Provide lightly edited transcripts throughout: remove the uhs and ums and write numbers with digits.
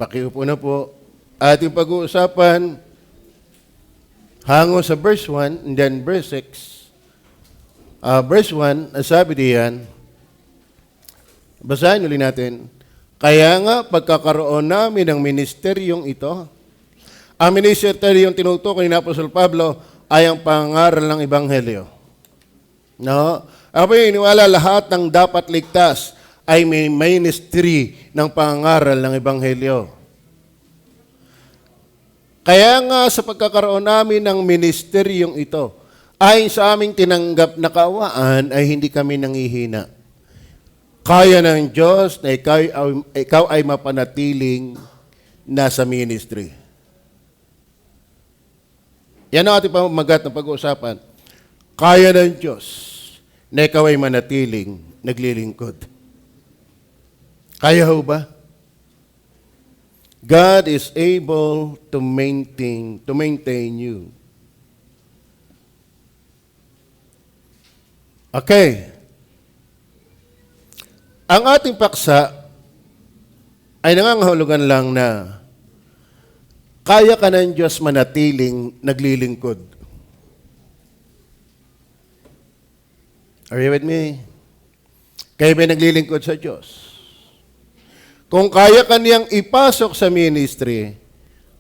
Pakiupo na po. Ating pag-uusapan hango sa verse 1 and then verse 6. Verse 1, sabi diyan, basahin ulit natin. Kaya nga, pagkakaroon namin ng ministeryong ito, ang ministeryong tinutukoy ni Apostol Pablo ay ang pangaral ng Ebanghelyo. No? Ako iniwala lahat ng dapat ligtas ay may ministry ng pangaral ng Ebanghelyo. Kaya nga sa pagkakaroon namin ng ministeryong ito, ayon sa aming tinanggap na kaawaan ay hindi kami nangihina. Kaya ng Diyos na ikaw ay mapanatiling nasa ministry. Yan ang ating pamagat na pag-uusapan. Kaya ng Diyos na ikaw ay manatiling naglilingkod. Kaya ho ba? God is able to maintain you. Okay. Ang ating paksa ay nangangahulugan lang na kaya ka ng Diyos manatiling naglilingkod. Are you with me? Kaya ba naglilingkod sa Diyos? Kung kaya ka niyang ipasok sa ministry,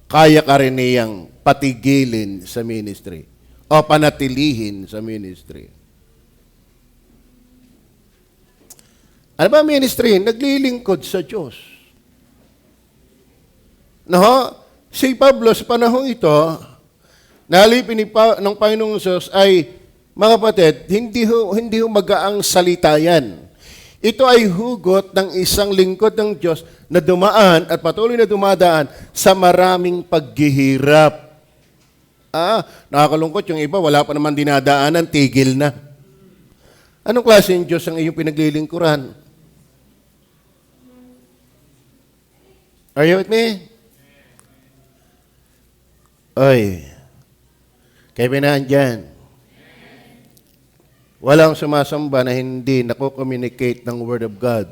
kaya ka rin niyang patigilin sa ministry o panatilihin sa ministry. Ano ba ministry? Naglilingkod sa Diyos. No? Si Pablo sa panahon ito, nalipin ng Panginoong Diyos ay, mga kapatid, hindi ho magaang salita yan. Ito ay hugot ng isang lingkod ng Diyos na dumaan at patuloy na dumadaan sa maraming paghihirap. Nakakalungkot yung iba, wala pa naman dinadaanan, tigil na. Anong klase ng Diyos ang iyong pinaglilingkuran? Are you with me? Oy, kayo binaan dyan. Walang sumasamba na hindi nako-communicate ng Word of God.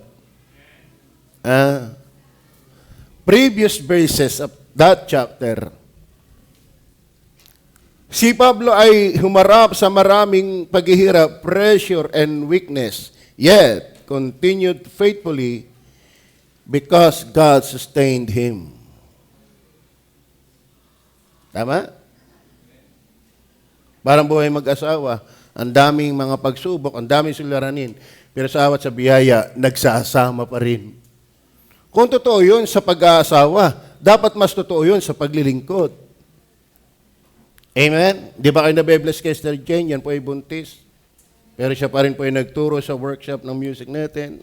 Previous verses of that chapter, si Pablo ay humarap sa maraming paghihirap, pressure, and weakness, yet continued faithfully because God sustained him. Tama? Parang buhay mag-asawa. Ang daming mga pagsubok, ang daming suliranin, pero sa awat sa biyaya, nagsasama pa rin. Kung totoo yun sa pag-aasawa, dapat mas totoo yun sa paglilingkod. Amen? Di ba kayo nabe-bless kay Sister Jane? Yan po ay buntis. Pero siya pa rin po ay nagturo sa workshop ng music natin.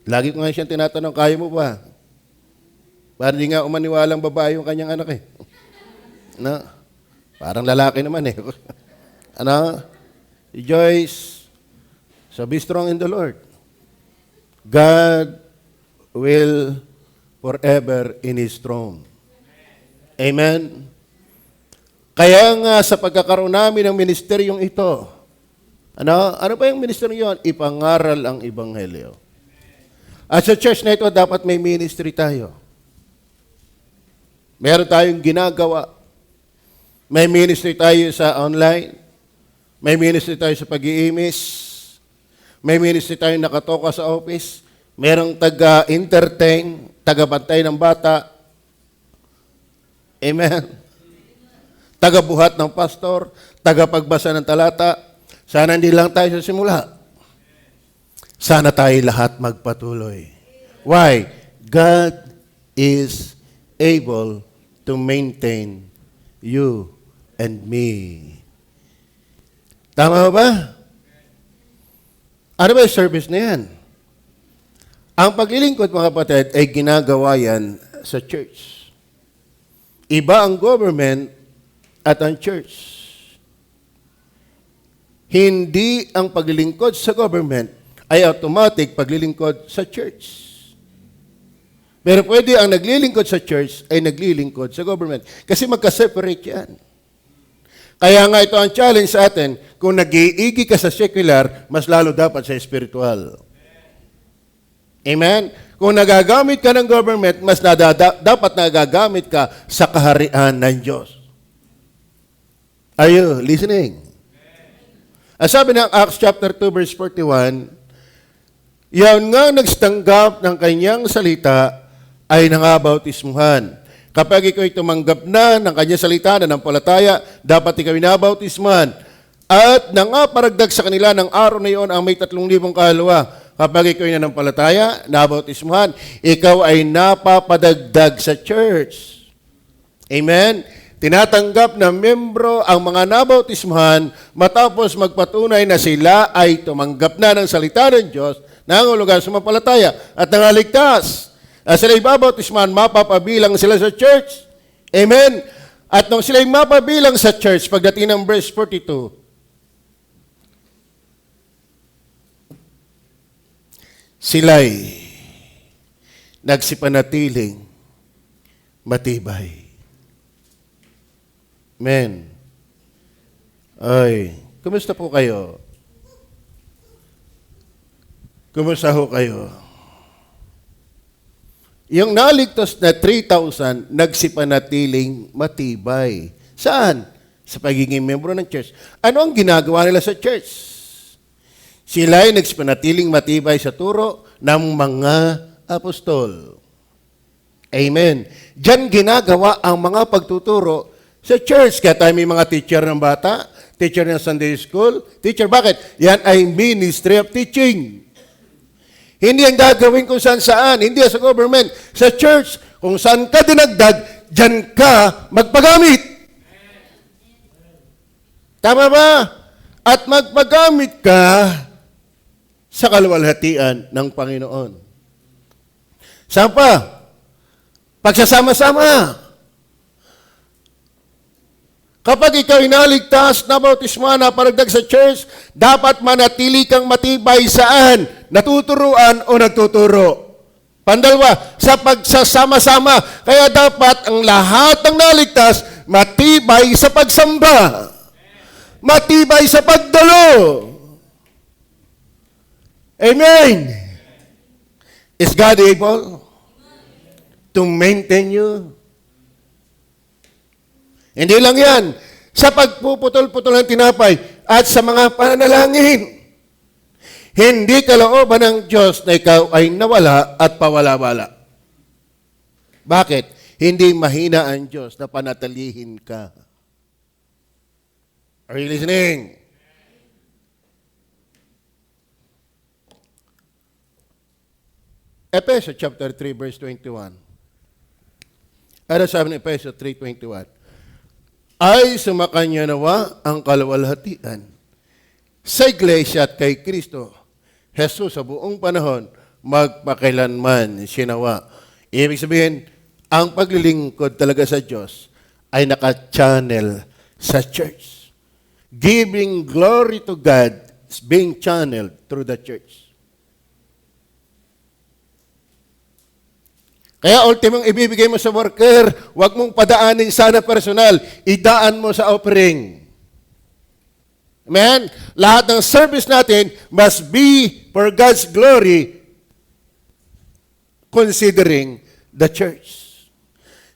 Lagi ko nga siyang tinatanong, kaya mo ba? Para di nga umaniwalang babae yung kanyang anak eh. No? Parang lalaki naman eh. Rejoice. So be strong in the Lord. God will forever in His throne. Amen? Kaya nga sa pagkakaroon namin ng ministeryong ito, ano ba yung ministeryo yun? Ipangaral ang Ebanghelyo. At sa church na ito, dapat may ministry tayo. Meron tayong ginagawa. May ministry tayo sa online. May ministry tayo sa pag-iimis. May ministry tayo nakatoka sa office. Merong taga-entertain, taga-bantay ng bata. Amen. Taga-buhat ng pastor, taga-pagbasa ng talata. Sana hindi lang tayo sa simula. Sana tayo lahat magpatuloy. Why? God is able to maintain you and me. Tama ba? Ano ba yung service na yan? Ang paglilingkod, mga kapatid, ay ginagawa yan sa church. Iba ang government at ang church. Hindi ang paglilingkod sa government ay automatic paglilingkod sa church. Pero pwede ang naglilingkod sa church ay naglilingkod sa government. Kasi magka-separate yan. Kaya nga ito ang challenge sa atin, kung nag-iigi ka sa secular, mas lalo dapat sa spiritual. Amen? Kung nagagamit ka ng government, mas dapat nagagamit ka sa kaharian ng Diyos. Are you listening? Ang sabi ng Acts chapter 2 verse 41, yan nga nagstanggap ng kanyang salita ay nangabautismuhan. Kapag ikaw ay tumanggap na ng kanyang salita na nampalataya, dapat ikaw ay nabautismuhan. At nangaparagdag sa kanila ng araw na iyon ang may 3,000 kaluluwa. Kapag ikaw ay nanampalataya, nabautismuhan, ikaw ay napapadagdag sa church. Amen? Tinatanggap na membro ang mga nabautismuhan matapos magpatunay na sila ay tumanggap na ng salita ng Diyos, nangulugan sa mapalataya at nangaligtas. At sila ibabautismuhan, mapapabilang sila sa church. Amen? At nung sila mapabilang sa church, pagdating ng verse 42, sila'y nagsipanatiling matibay. Amen. Ay, kumusta po kayo? Kumusta ho kayo? Yung naligtas na 3,000, nagsipanatiling matibay. Saan? Sa pagiging membro ng church. Ano ang ginagawa nila sa church? Sila ay nagsipanatiling matibay sa turo ng mga apostol. Amen. Diyan ginagawa ang mga pagtuturo sa church. Kaya tayo may mga teacher ng bata, teacher ng Sunday school. Teacher, bakit? Yan ay ministry of teaching. Hindi ang gagawin kung saan-saan. Hindi sa government. Sa church, kung saan ka dinagdag, dyan ka magpagamit. Tama ba? At magpagamit ka sa kaluwalhatian ng Panginoon. Saan pa? Pagsasama-sama. Kapag ikaw inaligtas, nabautismuhan, naparagdag sa church, dapat manatili kang matibay saan? Natuturuan o nagtuturo? Pandalwa, sa pagsasama-sama. Kaya dapat ang lahat ng naligtas, matibay sa pagsamba. Matibay sa pagdalo. Amen. Is God able to maintain you? Hindi lang yan. Sa pagpuputol-putol ng tinapay at sa mga pananalangin. Hindi kalooban ng Diyos na ikaw ay nawala at pawala-wala. Bakit? Hindi mahina ang Diyos na panatilihin ka. Are you listening? Ephesians chapter 3 verse 21. Ano sabi ng Ephesians 3:21? Ay sumakanya nawa ang kaluwalhatian sa iglesia at kay Kristo Jesus sa buong panahon magpakailanman sinawa. Ibig sabihin, ang paglilingkod talaga sa Diyos ay naka-channel sa church. Giving glory to God is being channeled through the church. Kaya ultimong ibibigay mo sa worker, huwag mong padaanin sana personal, idaan mo sa offering. Amen? Lahat ng service natin must be for God's glory, considering the church.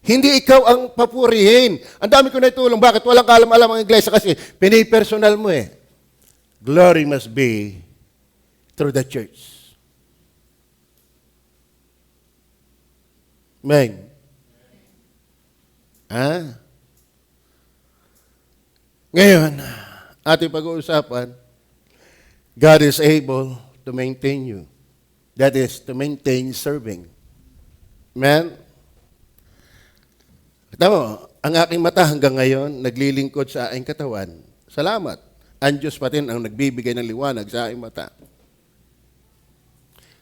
Hindi ikaw ang papurihin. Ang dami ko na itulong. Bakit? Walang kaalam-alam ang iglesia kasi pinipersonal mo eh. Glory must be through the church. Amen. Ha? Ngayon, ating pag-uusapan, God is able to maintain you. That is, to maintain serving. Amen? Kita mo, ang aking mata hanggang ngayon, naglilingkod sa aking katawan. Salamat. Ang Diyos pa rin ang nagbibigay ng liwanag sa aking mata.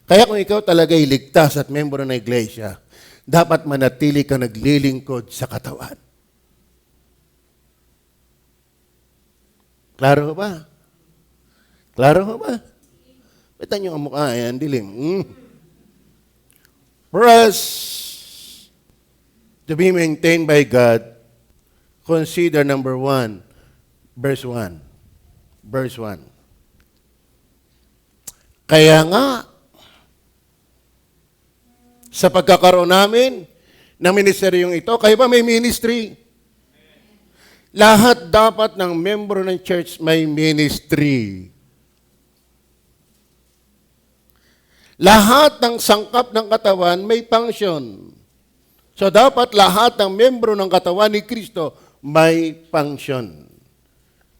Kaya kung ikaw talaga'y ligtas at membro ng iglesia, dapat manatili kang naglilingkod sa katawan. Klaro ba? Klaro ba? Bita nyo ang mukha, yan, dilim. For us to be maintained by God, consider number 1, verse 1. Verse 1. Kaya nga, sa pagkakaroon namin ng ministeryong ito. Kayo ba may ministry? Lahat dapat ng membro ng church may ministry. Lahat ng sangkap ng katawan may function. So dapat lahat ng membro ng katawan ni Kristo may function.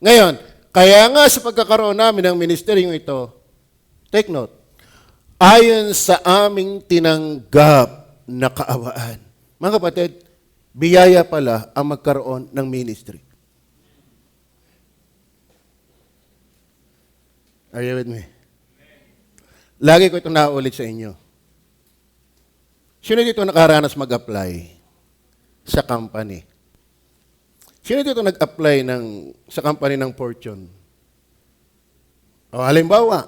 Ngayon, kaya nga sa pagkakaroon namin ng ministeryong ito, take note, ayon sa aming tinanggap na kaawaan. Mga kapatid, biyaya pala ang magkaroon ng ministry. Are you with me? Lagi ko itong naulit sa inyo. Sino dito nakaranas mag-apply sa company? Sino dito nag-apply sa company ng Fortune? O halimbawa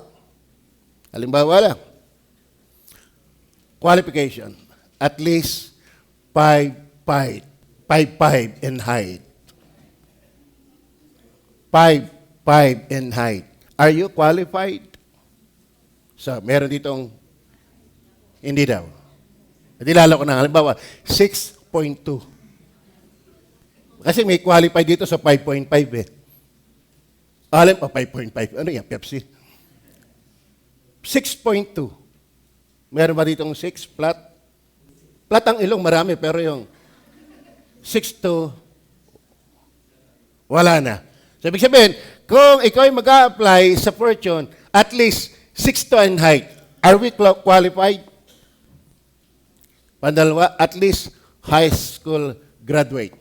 lang, qualification, at least 5'5" in height. 5'5" in height. Are you qualified? So, meron ditong, hindi daw. Dilala ko na, halimbawa, 6.2. Kasi may qualified dito sa 5.5 eh. Alam pa, 5.5. Ano yan, Pepsi? 6.2. Meron ba ditong 6 flat? Flat ang ilong, marami, pero yung 6'2", wala na. So, ibig sabihin, kung ikaw ay mag-a-apply sa Fortune, at least 6'2" in height. Are we qualified? Pandalawa, at least high school graduate.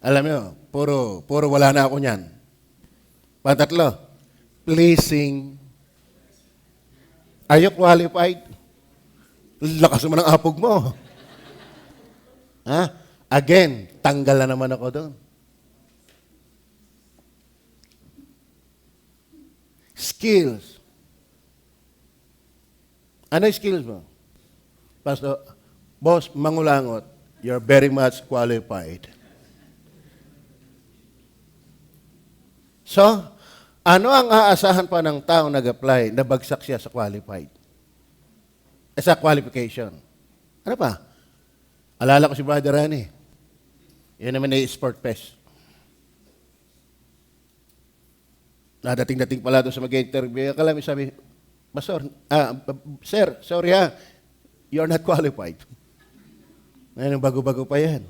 Alam niyo, puro wala na ako niyan. Pantatlo, pleasing. Are you qualified? Lakas mo ng apog mo. Ha? Again, tanggal na naman ako doon. Skills. Ano yung skills mo? Pastor, Boss Mangulangot, you're very much qualified. So, ano ang aasahan pa ng taong nag-apply na bagsak siya sa qualified? Sa qualification. Ano pa? Alala ko si Brother Rani. Yun naman ay sport fest. Nadating-dating pala doon sa mag-interview. Akala mo sabi, Sir, sorry ha, you're not qualified. Ngayon, bago-bago pa yan.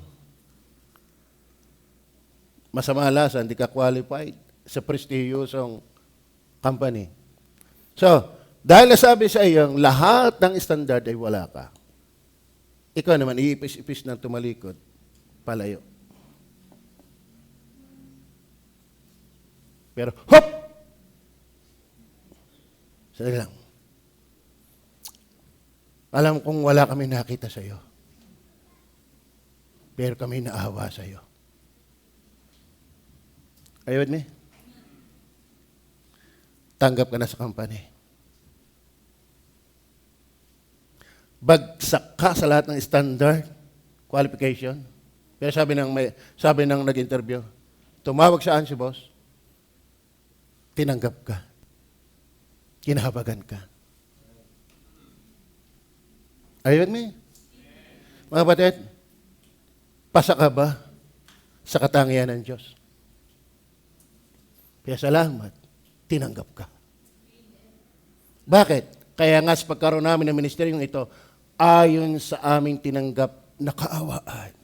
Masama lasa, hindi ka qualified sa prestihiyosong company. So, dahil nasabi sa iyo, lahat ng standard ay wala ka. Ikaw naman, iipis-ipis ng tumalikod, palayo. Pero, hop! Sali lang. Alam kong wala kami nakita sa iyo. Pero kami naawa sa iyo. Are you with me? Tanggap ka na sa company. Bagsak ka sa lahat ng standard, qualification. Pero sabi ng nag-interview, tumawag saan si boss? Tinanggap ka. Kinahabagan ka. Are you with me? Mga kapatid, pasa ka ba sa katangian ng Diyos? Kaya salamat, tinanggap ka. Bakit? Kaya nga sa pagkaroon namin ng ministeryong ito, ayon sa aming tinanggap na kaawaan.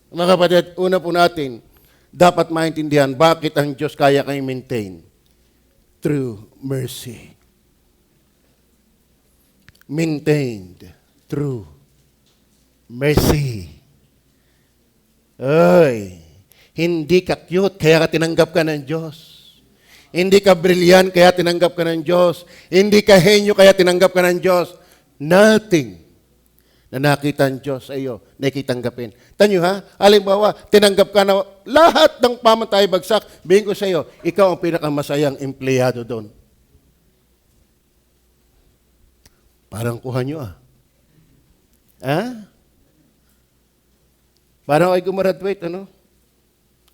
Mga kapatid, una po natin, dapat maintindihan bakit ang Diyos kaya kayo maintain. Through mercy. Maintained through mercy. Ay, hindi ka cute, kaya ka tinanggap ka ng Diyos. Hindi ka brilliant, kaya tinanggap ka ng Diyos. Hindi ka henyo, kaya tinanggap ka ng Diyos. Nothing na nakita ang Diyos sa iyo, nakitanggapin. Tanyo ha, halimbawa, tinanggap ka na lahat ng pamatay bagsak, bigyan ko sa iyo, ikaw ang pinakamasayang empleyado doon. Parang kuha nyo ah. Ha? Parang ay gumaraduate, ano?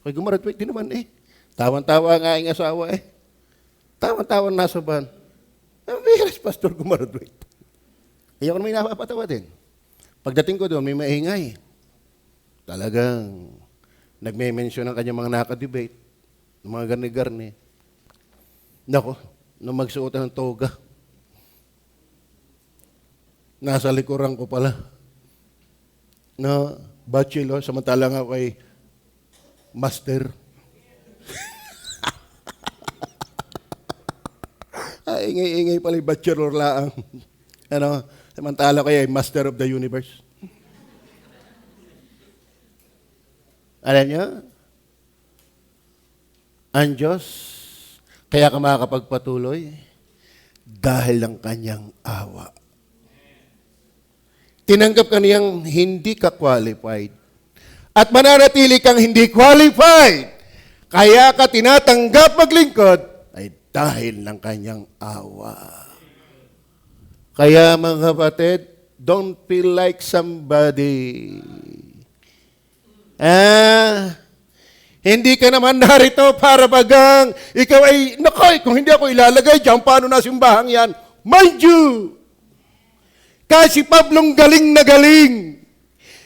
Ay gumaraduate din naman eh. Tawan-tawa nga ang asawa eh. Tawan-tawa nasa ban. pastor gumraduate. Ayoko na may napapatawa din. Pagdating ko doon, may maingay. Talagang nagme-mention ng kanyang mga nakadebate, ng mga garni-garni. Nako, nung magsuot ng toga, nasa likuran ko pala na bachelor, samantalang ako ay master. Ingay-ingay pala yung bachelor laang. Samantala ko ay master of the universe. Alam niyo, ang Diyos, kaya ka makakapagpatuloy dahil ng kanyang awa. Tinanggap ka niyang hindi ka qualified. At mananatili kang hindi qualified. Kaya ka tinatanggap maglingkod ay dahil ng kanyang awa. Kaya mga kapatid, don't feel like somebody. Hindi ka naman narito para bagang ikaw ay, nakay, kung hindi ako ilalagay dyan, paano na simbahan yan? Mind you! Kahit si Pablong galing na galing.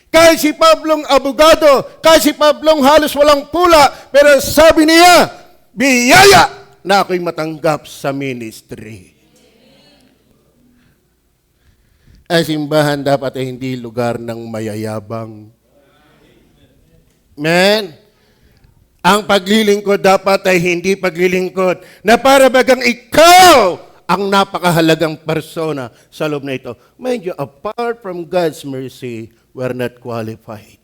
Kahit si Pablong abogado. Kahit si Pablong halos walang pula. Pero sabi niya, biyaya na ako'y matanggap sa ministry. Ang simbahan dapat ay hindi lugar ng mayayabang. Men, ang paglilingkod dapat ay hindi paglilingkod na para bagang ikaw ang napakahalagang persona sa loob na ito. Mind you, apart from God's mercy, we're not qualified.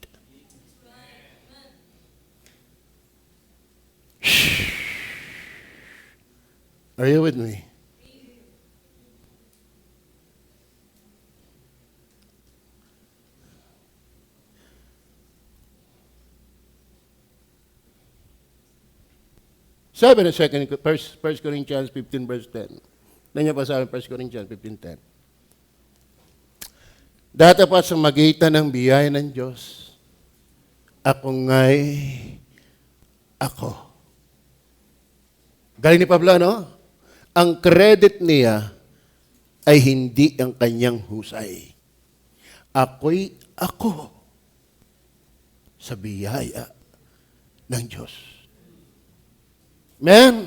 Shh. Are you with me? Sabi na 1 Corinthians 15 verse 10. Nandiyan pa sa 1 Corinthians 15:10. Datapat sa magitan ng biyaya ng Diyos, ako nga'y ako. Galing ni Pablo, no? Ang credit niya ay hindi ang kanyang husay. Ako'y ako sa biyaya ng Diyos. Amen?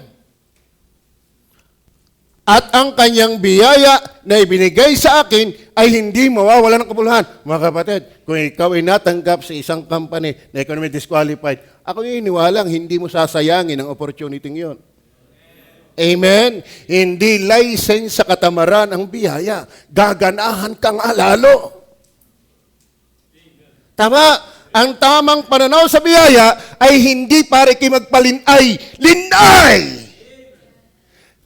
At ang kanyang biyaya na ibinigay sa akin ay hindi mawawala ng kabuluhan. Mga kapatid, kung ikaw ay natanggap sa isang company na ikaw naman disqualified, ako yung iniwalang hindi mo sasayangin ang opportunity yun. Amen? Hindi license sa katamaran ang biyaya. Gaganahan kang alalo. Tama? Ang tamang pananaw sa biyaya ay hindi para ikimagpalinay. Linay!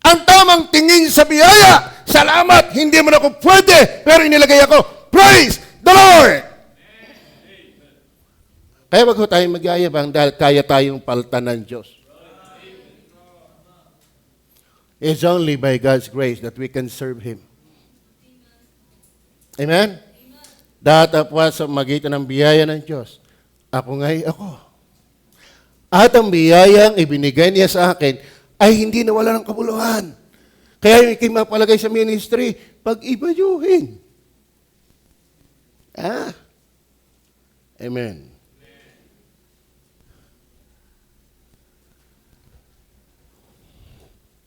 Ang tamang tingin sa biyaya, salamat, hindi mo na ako pwede, pero inilagay ako, praise the Lord! Kaya wag ho tayong magyayabang dahil kaya tayong paltan ng Diyos. It's only by God's grace that we can serve Him. Amen? Datapwa sa magitan ng biyaya ng Diyos, ako nga'y ako. At ang biyayang ibinigay niya sa akin, ay hindi nawala ng kabuluhan. Kaya yung ikay mapalagay sa ministry, pag-ibayuhin. Amen.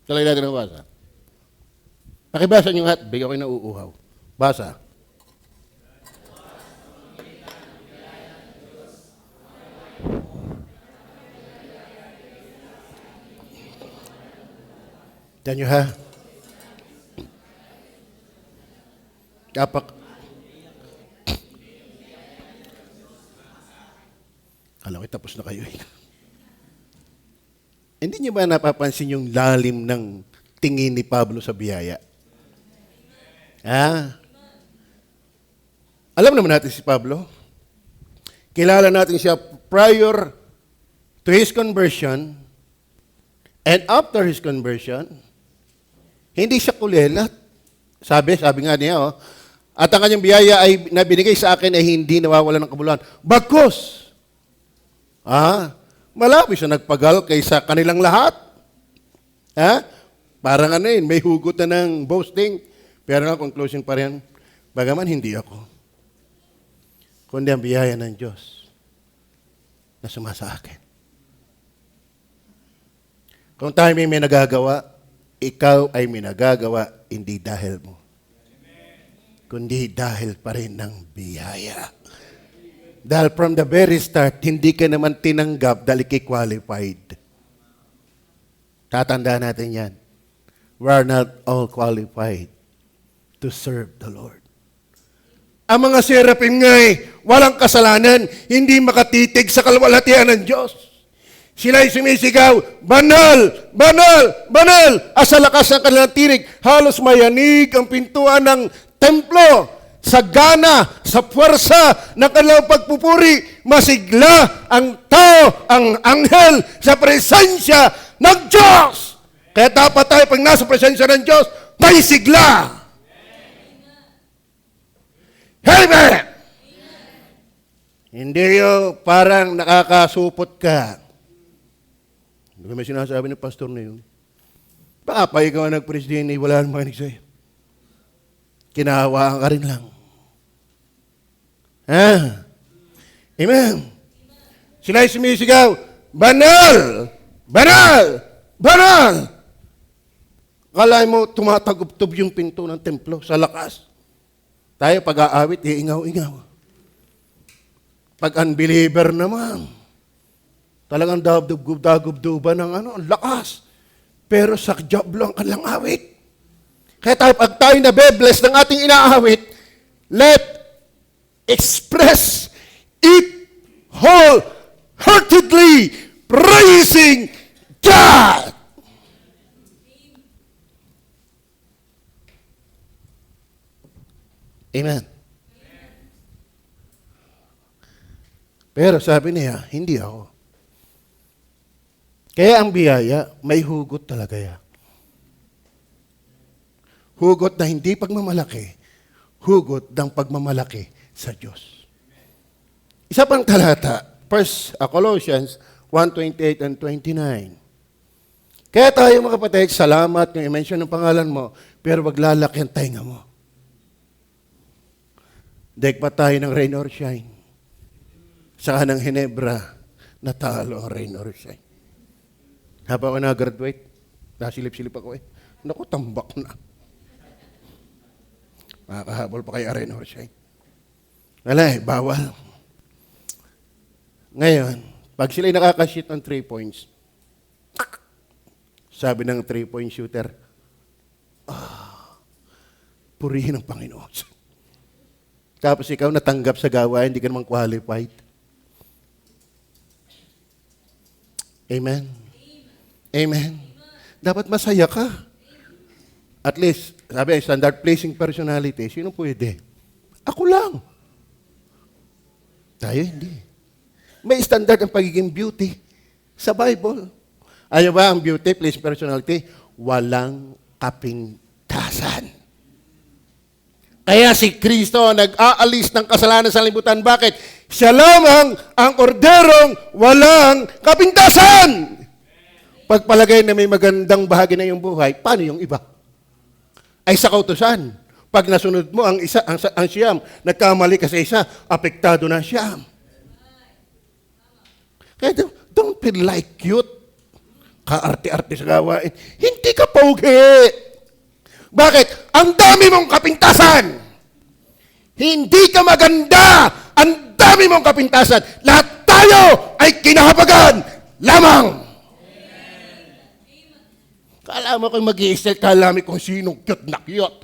Talay natin ang basa. Pakibasa niyo lahat, bigyan ko na uuhaw. Basa. Diyan nyo ha? Alam ko, tapos na kayo. Hindi nyo ba napapansin yung lalim ng tingin ni Pablo sa biyaya? Alam naman natin si Pablo. Kilala natin siya prior to his conversion and after his conversion. Hindi siya kulelat. Sabi nga niya, at ang kanyang biyaya ay nabinigay sa akin ay hindi nawawala ng kabuluhan. Bagkus! Malapit siya nagpagal kaysa kanilang lahat. Parang may hugot na ng boasting. Pero ang conclusion pa rin, bagaman hindi ako, kundi ang biyaya ng Diyos na sumasa akin. Kung tayo may nagagawa, ikaw ay may nagagawa, hindi dahil mo, kundi dahil pa rin ng biyaya. Dahil from the very start, hindi ka naman tinanggap dahil qualified. Tatandaan natin yan. We are not all qualified to serve the Lord. Ang mga seraphim nga'y walang kasalanan, hindi makatitig sa kalwalhatian ng Diyos. Sila'y sumisigaw, banal, banal, banal. Sa lakas ng kanilang tinig, halos mayanig ang pintuan ng templo. Sa gana, sa puwersa ng kanilang pagpupuri, masigla ang tao, ang anghel sa presensya ng Diyos. Kaya dapat tayo pag nasa presensya ng Diyos, may sigla. Amen! Hindi yung parang nakakasupot ka. Hindi may sinasabi ng pastor na yun. Baka pa ikaw ang nag-presidente, wala nang makinig sa'yo. Kinahawaan ka rin lang. Amen. Sila'y sumisigaw, banal! Banal! Banal! Akala mo tumatagubtob yung pinto ng templo sa lakas. Tayo pag-aawit, iingaw-ingaw. Pag unbeliever naman, talagang dagubduban ng ang lakas. Pero sa job lang ang lang awit. Kaya tayo, pag tayo nabe-bless ng ating inaawit, let express it wholeheartedly praising God. Amen. Pero sabi niya, hindi ako. Kaya ang biyaya, may hugot talaga yan. Hugot na hindi pagmamalaki, hugot ng pagmamalaki sa Diyos. Isa pang talata, 1 Colossians 1:28 and 29. Kaya tayo mga kapatid, salamat ng i-mention ng pangalan mo, pero wag lalaki ang tainga mo. Daig pa tayo ng rain or shine. Saka ng Hinebra, natalo ang rain or shine. Habang ako na-graduate, nasilip-silip ako Naku, tambak na. Makakahabol pa kay rain or shine. Wala bawal. Ngayon, pag sila'y nakakashoot ng 3 points, sabi ng 3-point shooter, purihin ang Panginoon. Tapos ikaw natanggap sa gawain, hindi ka naman qualified. Amen? Amen? Dapat masaya ka. At least, sabi, standard placing personality, sino pwede? Ako lang. Tayo hindi. May standard ang pagiging beauty sa Bible. Ayaw ba ang beauty, placing personality? Walang kapintasan. Kaya si Kristo nag-aalis ng kasalanan sa libutan. Bakit? Siya lamang ang korderong walang kapintasan. Pagpalagay na may magandang bahagi na iyong buhay, paano yung iba? Ay sa kautusan. Pag nasunod mo ang isa, ang siyam, nagkamali ka sa isa, apektado na siyam. Kaya don't feel like cute. Kaarte-arte sa gawain. Hindi ka pogi. Bakit? Ang dami mong kapintasan. Hindi ka maganda. Ang dami mong kapintasan. Lahat tayo ay kinahabagan lamang. Kala mo kung mag-i-excel, kala mo kung sinong cute na cute.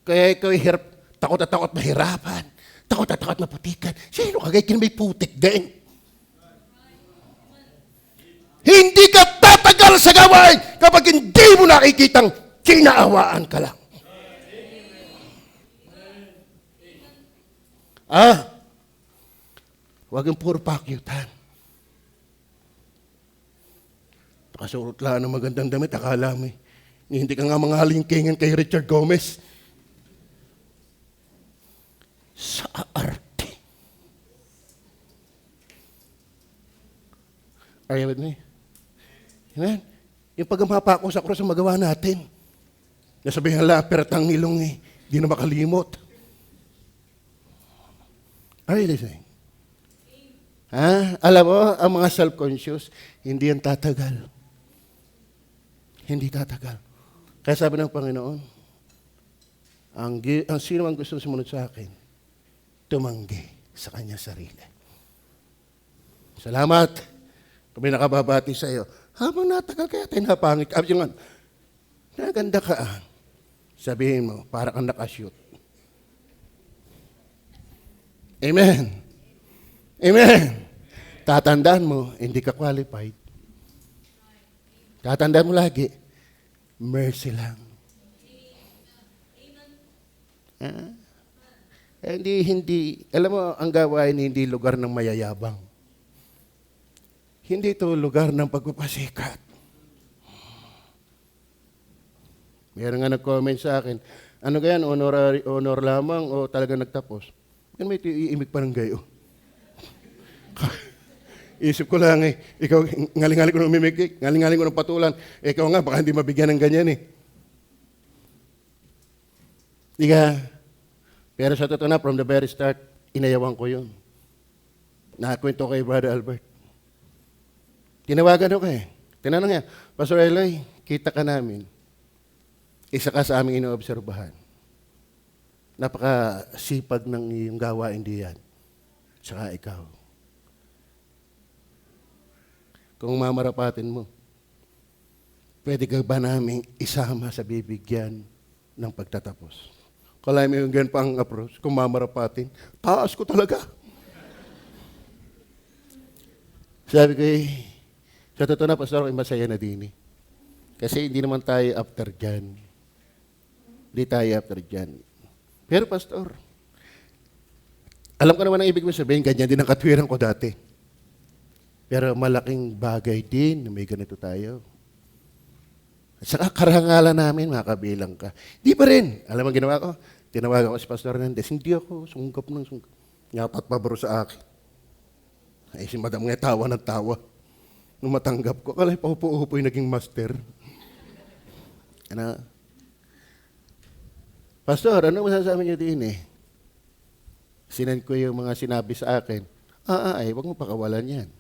Kaya ikaw takot at takot mahirapan. Takot at takot maputikan. Sino kagay may putik din? Hindi ka tatagal sa gawain kapag hindi mo nakikitang kinaawaan ka lang. Huwag yung puro pakyutan. Nakasuot lang ng magandang damit, akala mo hindi ka nga mga halingkingan kay Richard Gomez. Sa arte. Are you with me? Amen? Yung pagmapa ko sa krus ang magawa natin. Nasabihin lang, pertang ilong eh. Di na makalimot. Are you listening? Ha? Alam mo, ang mga self-conscious, hindi yan tatagal. Hindi tatagal. Kaya sabi ng Panginoon, ang sino ang gusto sumunod sa akin, tumanggi sa kanya sarili. Salamat. Kami nakababati sa iyo. Habang natagal kaya tayo napangit. Yung naganda ka. Sabihin mo, para kang nakashoot. Amen. Amen. Tatandaan mo, hindi ka qualified. Tatandaan mo lagi, mercy lang. Hindi, alam mo, ang gawain hindi lugar ng mayayabang. Hindi ito lugar ng pagpapasikat. Meron nga nag-comment sa akin, ano ganyan, honor lamang o talaga nagtapos? Yan may iimig pa ng gayo. Isip ko lang ikaw, ngaling-ngaling ko ng umimik, ngaling-ngaling ko ng patulan, ikaw nga, baka hindi mabigyan ng ganyan eh. Diga, pero sa totoo na, from the very start, inayawan ko yun. Nakakwento kay Brother Albert. Tinawagan ako eh. Tinanong niya, Pastor Eloy, kita ka namin. Isa ka sa aming inoobserbahan. Napakasipag ng iyong gawain diyan. Tsaka ikaw. Kung mamarapatin mo, pwede ka ba namin isama sa bibigyan ng pagtatapos? Kala mo yung ganyan pa ang approach, kung mamarapatin, taas ko talaga. Sabi ko sa totoo na, Pastor, masaya na din eh. Kasi hindi naman tayo after dyan. Hindi tayo after dyan. Pero Pastor, alam ko naman ang ibig mo sabihin, ganyan din ang katwiran ko dati. Pero malaking bagay din na may ganito tayo. At saka karangalan namin, makabilang ka. Di pa rin. Alam mo ginawa ko? Tinawagan ko si Pastor Hernandez. Hindi ako sungkap ng sungkap. Ngapat pabaro sa akin. Ay, si Madam nga tawa ng tawa. Nung matanggap ko, kalay paupo-upo yung naging master. Ano? Pastor, ano masasabi niyo din eh? Sinend ko yung mga sinabi sa akin. Huwag mo pakawalan yan.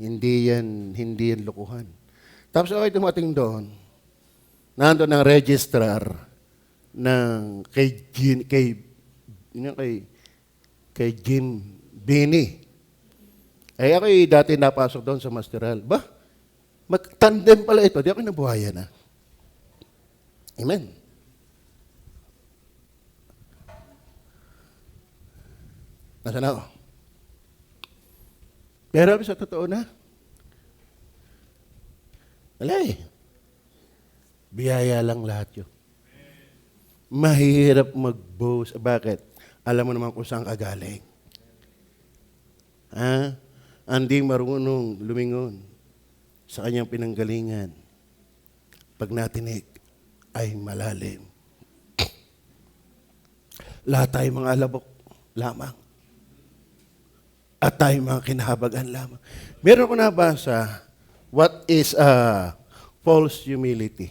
Hindi yan lukuhan. Tapos ako dumating doon, nandun ang registrar ng kay Jim Bini. Ay ako dati napasok doon sa Masteral. Mag-tandem pala ito. Di ako nabuhaya na. Amen. Nasaan ako? Pero sa totoo na, wala eh. Biyaya lang lahat yun. Mahirap mag-boast. Bakit? Alam mo naman kung saan ka galing. Hindi marunong lumingon sa kanyang pinanggalingan. Pag natinig ay malalim. Lahat tayo mga alabok lamang. At tayo mga kinahabagan lamang. Meron ko nabasa, what is false humility?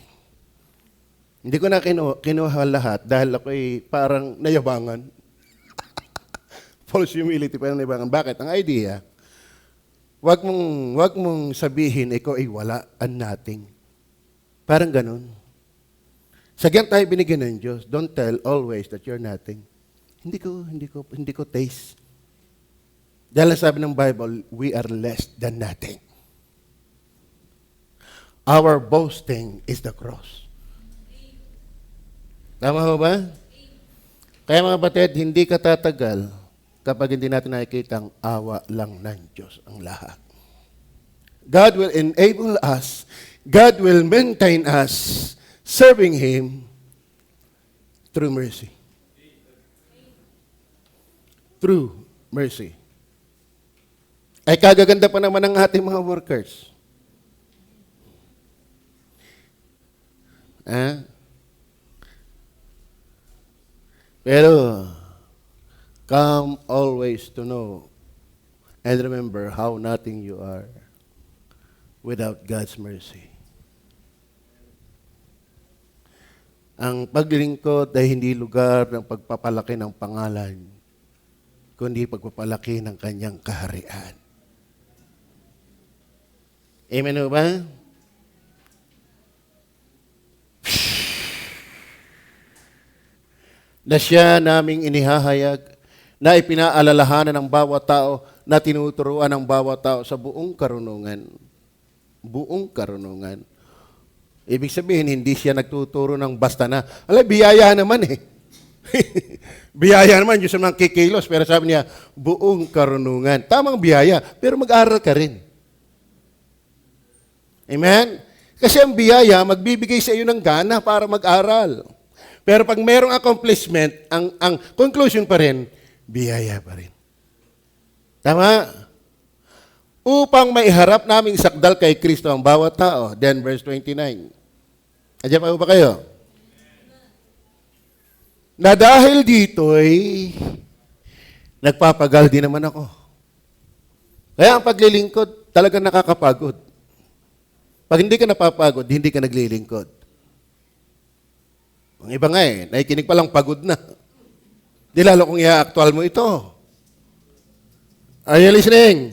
Hindi ko na kinuha lahat dahil ako'y parang nayabangan. False humility, parang nayabangan. Bakit? Ang idea, wag mong sabihin, ikaw ay wala, and nothing. Parang ganun. Sagyan tayo binigyan ng Diyos. Don't tell always that you're nothing. Hindi ko taste. Dahil sabi ng Bible, we are less than nothing. Our boasting is the cross. Tama ho ba? Kaya mga batid, hindi ka tatagal kapag hindi natin nakikita ang awa lang ng Diyos ang lahat. God will enable us, God will maintain us, serving Him through mercy. Through mercy. Ay kagaganda pa naman ng ating mga workers. Pero, come always to know and remember how nothing you are without God's mercy. Ang paglilingkod ay hindi lugar ng pagpapalaki ng pangalan, kundi pagpapalaki ng kanyang kaharian. Amen o ba? Na siya naming inihahayag, na ipinaalalahanan ng bawat tao, na tinuturuan ng bawat tao sa buong karunungan. Buong karunungan. Ibig sabihin, hindi siya nagtuturo ng basta na. Biyaya naman eh. Biyaya naman, Diyos naman kikilos. Pero sabi niya, buong karunungan. Tamang biyaya, pero mag-aral ka rin. Amen? Kasi ang biyaya, magbibigay sa iyo ng gana para mag-aral. Pero pag mayroong accomplishment, ang conclusion pa rin, biyaya pa rin. Tama? Upang maiharap naming sakdal kay Kristo ang bawat tao. Then verse 29. Adyan pa ba kayo? Na dahil dito'y nagpapagal din naman ako. Kaya ang paglilingkod talagang nakakapagod. Pag hindi ka napapagod, hindi ka naglilingkod. Ang iba nga nakikinig pa lang pagod na. Di lalo kung i-actual mo ito. Are you listening?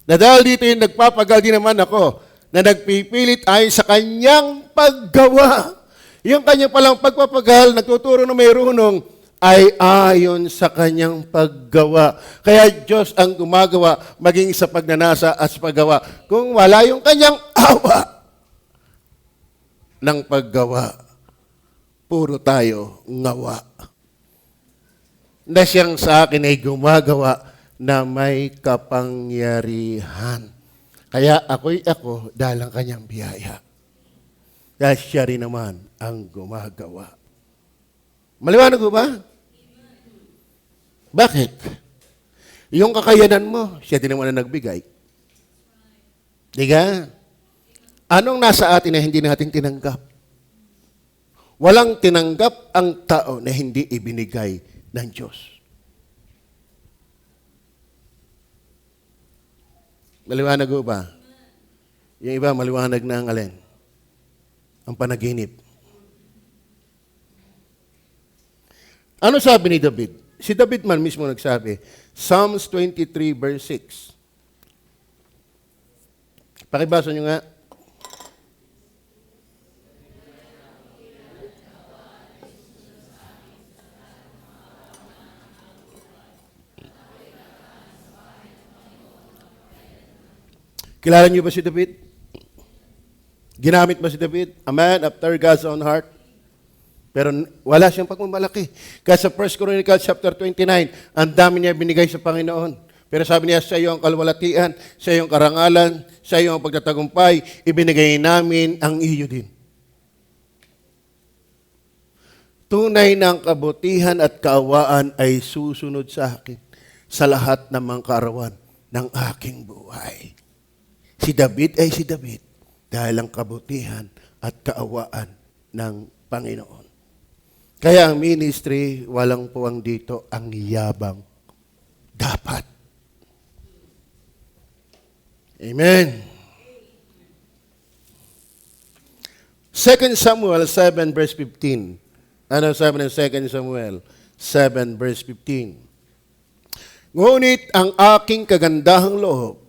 Na dahil dito yung nagpapagal din naman ako, na nagpipilit ayon sa kanyang paggawa. Yung kanyang palang pagpapagal, nagtuturo na mayroonong, ay ayon sa kanyang paggawa. Kaya Diyos ang gumagawa maging sa pagnanasa at sa paggawa. Kung wala yung kanyang awa ng paggawa, puro tayo ngawa. Na siyang sa akin ay gumagawa na may kapangyarihan. Kaya ako'y ako dahil ang kanyang biyaya. Dahil siya rin naman ang gumagawa. Maliwanag ko ba? Bakit? Yung kakayanan mo, siya din naman ang nagbigay. Diga? Anong nasa atin na hindi natin tinanggap? Walang tinanggap ang tao na hindi ibinigay ng Diyos. Maliwanag ko ba? Yung iba, maliwanag na ang alin? Ang panaginip. Ano sabi ni David? Si David man mismo nagsabi, Psalms 23 verse 6. Pakibasa nyo nga. Kilala niyo ba si David? Ginamit ba si David? A man after God's own heart. Pero wala siyang pagmamalaki. Kaya sa 1 Chronicles chapter 29, ang dami niya binigay sa Panginoon. Pero sabi niya, sa iyo ang kalwalatian, sa iyo ang karangalan, sa iyo ang pagtatagumpay, ibinigay namin ang iyo din. Tunay ng kabutihan at kaawaan ay susunod sa akin sa lahat ng mga kaarawan ng aking buhay. Si David ay si David dahil ang kabutihan at kaawaan ng Panginoon. Kaya ang ministry, walang puwang dito ang yabang. Dapat. Amen. 2 Samuel 7 verse 15. Ano sabi ng 2 Samuel 7 verse 15? Ngunit ang aking kagandahang loob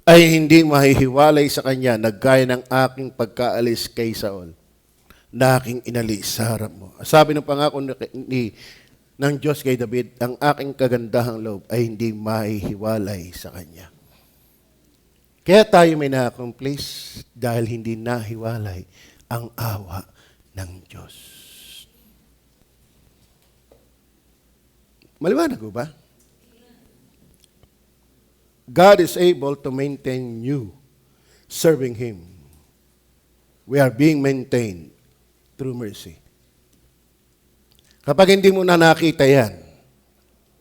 ay hindi mahihiwalay sa kanya na gaya ng aking pagkaalis kay Saul na aking inalis sa harap mo. Sabi ng pangako ng Diyos kay David, ang aking kagandahang loob ay hindi mahihiwalay sa kanya. Kaya tayo may na-accomplish dahil hindi nahiwalay ang awa ng Diyos. Maliwanag ko ba? God is able to maintain you serving Him. We are being maintained through mercy. Kapag hindi mo na nakita yan,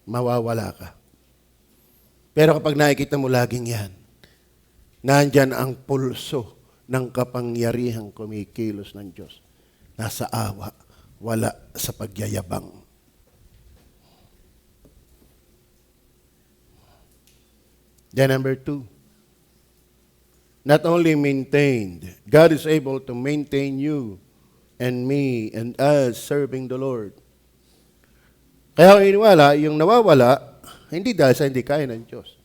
mawawala ka. Pero kapag nakikita mo laging yan, nandyan ang pulso ng kapangyarihang kumikilos ng Diyos. Nasa awa, wala sa pagyayabang. Then number 2, not only maintained, God is able to maintain you and me and us serving the Lord. Kaya kung iniwala, yung nawawala, hindi dahil sa hindi kaya ng Diyos.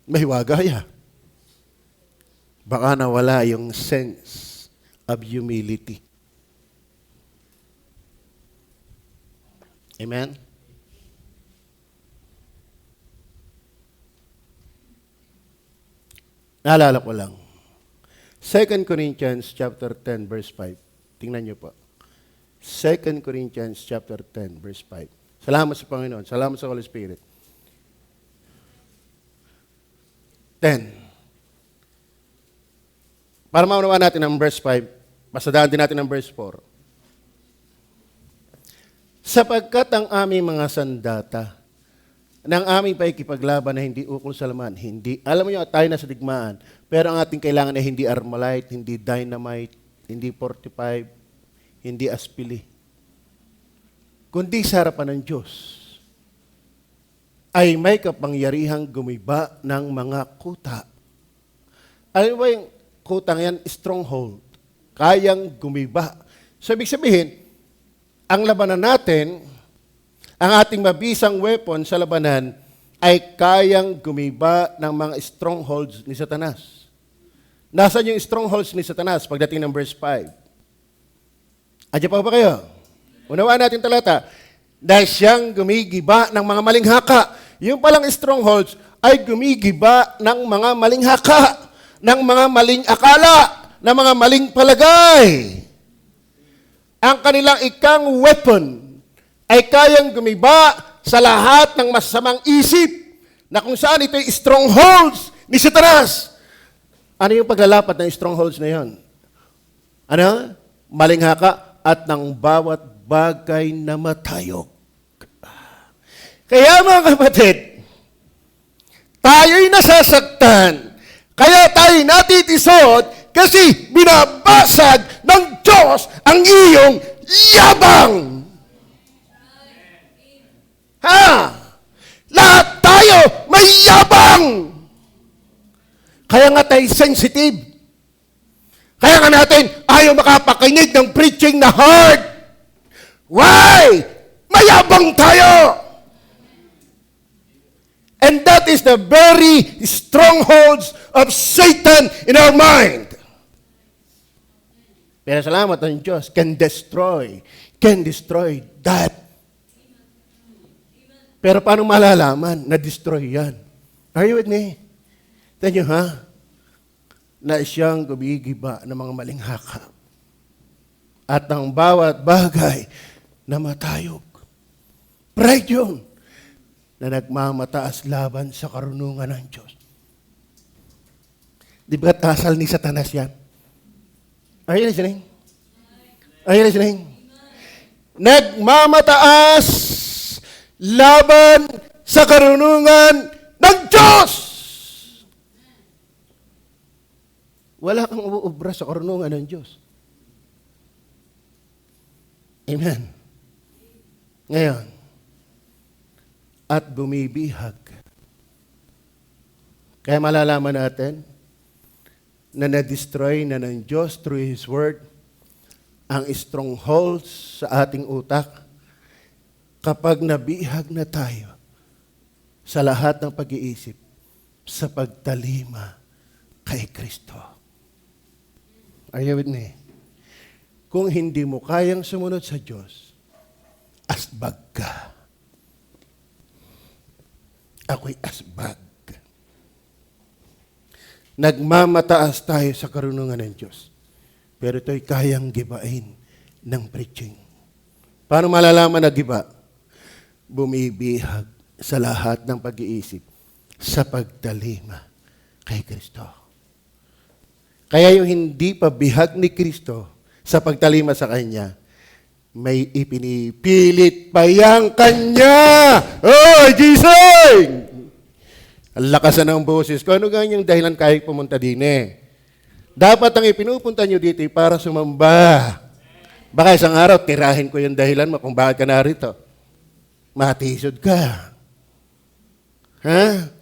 May wagaya. Baka nawala yung sense of humility. Amen? Naalala ko lang. 2 Corinthians chapter 10 verse 5. Tingnan niyo po. 2 Corinthians chapter 10 verse 5. Salamat sa Panginoon. Salamat sa Holy Spirit. 10. Para maunawaan natin ang verse 5, pasadaan din natin ang verse 4. Sapagkat ang aming mga sandata ng aming paikipaglaban na hindi ukol sa laman, hindi, alam mo yun, tayo na sa digmaan, pero ang ating kailangan ay hindi Armalite, hindi Dynamite, hindi 45, hindi Aspili, kundi sa harapan ng Diyos ay may kapangyarihang gumiba ng mga kuta. Alam mo ba yung kutang yan? Stronghold. Kayang gumiba. So, ibig sabihin, ang labanan natin, ang ating mabisang weapon sa labanan ay kayang gumiba ng mga strongholds ni Satanas. Nasaan yung strongholds ni Satanas pagdating ng verse 5? Andiyan pa ba kayo? Unawaan natin talata. Dahil siyang gumigiba ng mga maling haka. Yung palang strongholds ay gumigiba ng mga maling haka, ng mga maling akala, ng mga maling palagay. Ang kanilang ikang weapon ay kayang gumiba sa lahat ng masamang isip na kung saan ito'y strongholds ni Satanas. Ano yung paglalapat ng strongholds na yon? Ano? Maling haka at ng bawat bagay na matayog. Kaya mga kapatid, tayo'y nasasaktan. Kaya tayo'y natitisod kasi binabasag ng Diyos ang iyong yabang. Ha? Lahat tayo may yabang. Kaya nga tayo sensitive. Kaya nga natin ayaw makapakinig ng preaching na hard. Why? Mayabang tayo. And that is the very strongholds of Satan in our mind. Pero salamat ng Diyos can destroy that. Pero paano malalaman na destroy yan? Are you with me? Tignan nyo ha? Na siyang gumigiba ng mga maling haka. At ang bawat bagay na matayog. Pride yun. Na nagmamataas laban sa karunungan ng Diyos. Di ba asal ni Satanas yan? Are you listening? Are you listening? Nagmamataas laban sa karunungan ng Diyos! Wala kang uubra sa karunungan ng Diyos. Amen. Ngayon, at bumibihag. Kaya malalaman natin na na-destroy na ng Diyos through His Word ang strongholds sa ating utak kapag nabihag na tayo sa lahat ng pag-iisip sa pagtalima kay Kristo. Are you with me? Kung hindi mo kayang sumunod sa Diyos, asbag ka. Ako'y asbag. Nagmamataas tayo sa karunungan ng Diyos. Pero ito'y kayang gibain ng preaching. Paano malalaman na giba? Bumibihag sa lahat ng pag-iisip sa pagtalima kay Kristo. Kaya yung hindi pa bihag ni Kristo sa pagtalima sa Kanya, may ipinipilit pa yang Kanya. Oh, Jesus! Ang lakasan ng boses ko. Ano ganyang dahilan kahit pumunta din eh? Dapat ang ipinupunta nyo dito para sumamba. Baka isang araw, tirahin ko yung dahilan mo kung bakit ka narito. Matisod ka. Ha?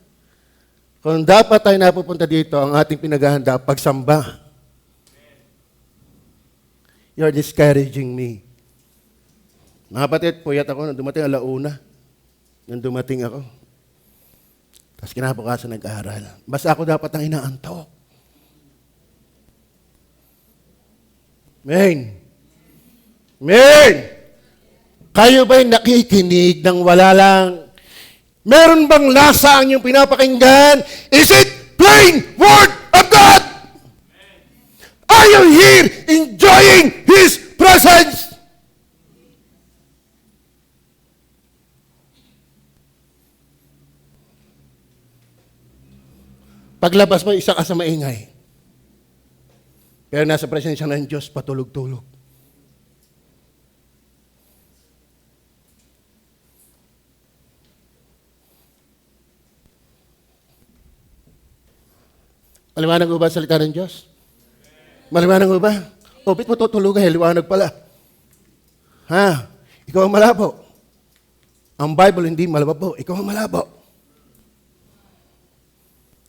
Kung dapat tayo napupunta dito, ang ating pinaghahanda, pagsamba. You're discouraging me. Mga kapatid, puyat ako nung dumating alauna. Nung dumating ako. Tapos kinabukasan nag-aaral. Basta ako dapat ang inaantok. Amen. Amen. Kayo ba'y nakikinig ng wala lang? Meron bang lasa ang inyong pinapakinggan? Is it plain word of God? Are you here enjoying His presence? Paglabas mo, isa ka sa maingay. Pero nasa presensya ng Diyos, patulog-tulog. Maliwanag mo ba ang salita ng Diyos? Maliwanag mo ba? O, bit mo tutulugan, liwanag pala. Ha? Ikaw ang malabo. Ang Bible hindi malabo. Ikaw ang malabo.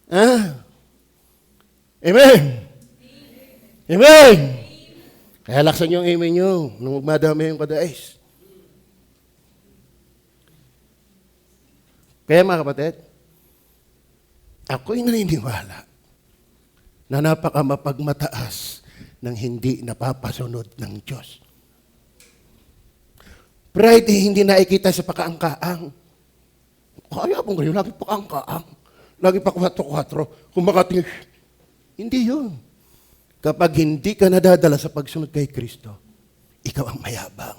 Ha? Amen. Amen. Kaya laksan yung amen nyo nung magmadami yung kadais. Kaya mga kapatid, ako'y naniniwala na napakamapagmataas ng hindi napapasunod ng Diyos. Pride hindi nakikita sa pakaangkaang. Kaya pong ganyan, lagi pakaangkaang. Lagi pa 4-4. Kung makatingin, hindi yun. Kapag hindi ka nadadala sa pagsunod kay Kristo, ikaw ang mayabang.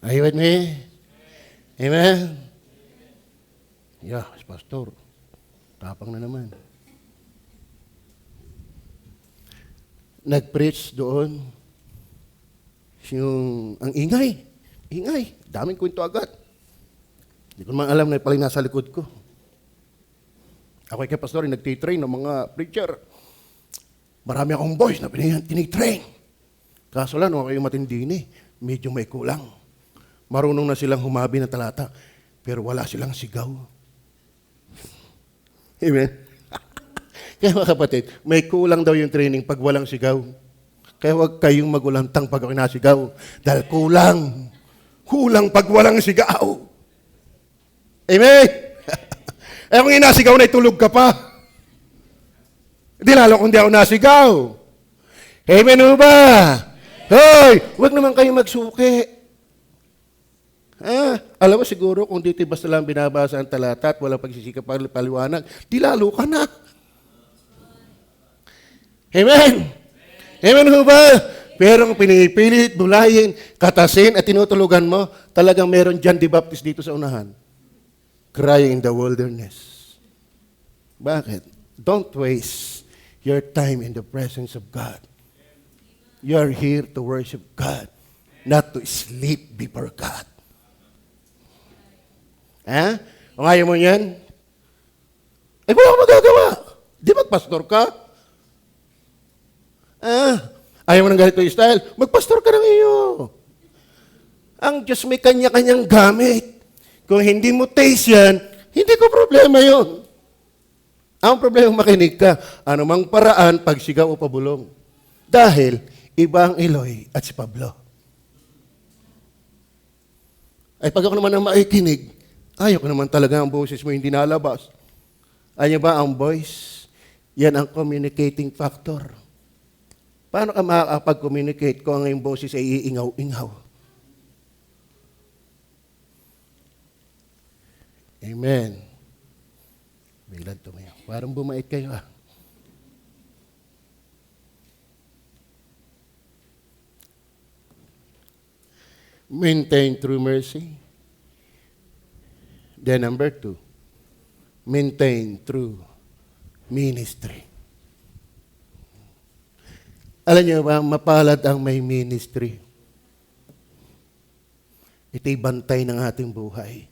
Are you with me? Amen? Yeah, pastor. Tapang na naman. Nag-preach doon. Ang ingay. Ingay. Daming kwento agad. Hindi ko naman alam na pala nasa likod ko. Ako kay pastor, nagtitrain ng mga preacher. Marami akong boys na tinitrain. Kaso lang, ako yung matindi ni. Medyo may kulang. Marunong na silang humabi ng talata. Pero wala silang sigaw. Amen? Kaya mga kapatid, may kulang daw yung training pag walang sigaw. Kaya huwag kayong magulantang pag ako nasigaw. Dahil kulang. Kulang pag walang sigaw. Amen? Eh kung inasigaw na itulog ka pa. Di lalo kung di ako nasigaw. Amen o ba? Hoy, huwag naman kayo magsuki. Alam mo siguro kung dito basta lang binabasa ang talata at walang pagsisikap paliwanag, di lalo ka na. Amen? Amen ho ba? Pero kung pinipilit, bulayin, katasin at tinutulugan mo, talagang meron John the Baptist dito sa unahan. Crying in the wilderness. Bakit? Don't waste your time in the presence of God. You are here to worship God, not to sleep before God. Ha? Kung ayaw mo yan, wala akong magagawa. Di magpastor ka? Ayaw mo ng ganito yung style? Magpastor ka ng iyo. Ang Diyos may kanya-kanyang gamit. Kung hindi mo taste yan, hindi ko problema yon. Ang problema makinig ka, anumang paraan, pagsigaw o pabulong. Dahil, iba ang Eloy at si Pablo. Ay pag ako naman ang maikinig, ayaw ko naman talaga ang boses mo hindi nalabas. Ayaw ba ang voice? Yan ang communicating factor. Paano ka makakapag-communicate kung ang iyong boses ay iingaw-ingaw? Amen. Biglang tumayo. Parang bumait kayo Maintain through mercy. Then number 2, maintain through ministry. Alam niyo ba, mapalad ang may ministry. Ito'y bantay ng ating buhay.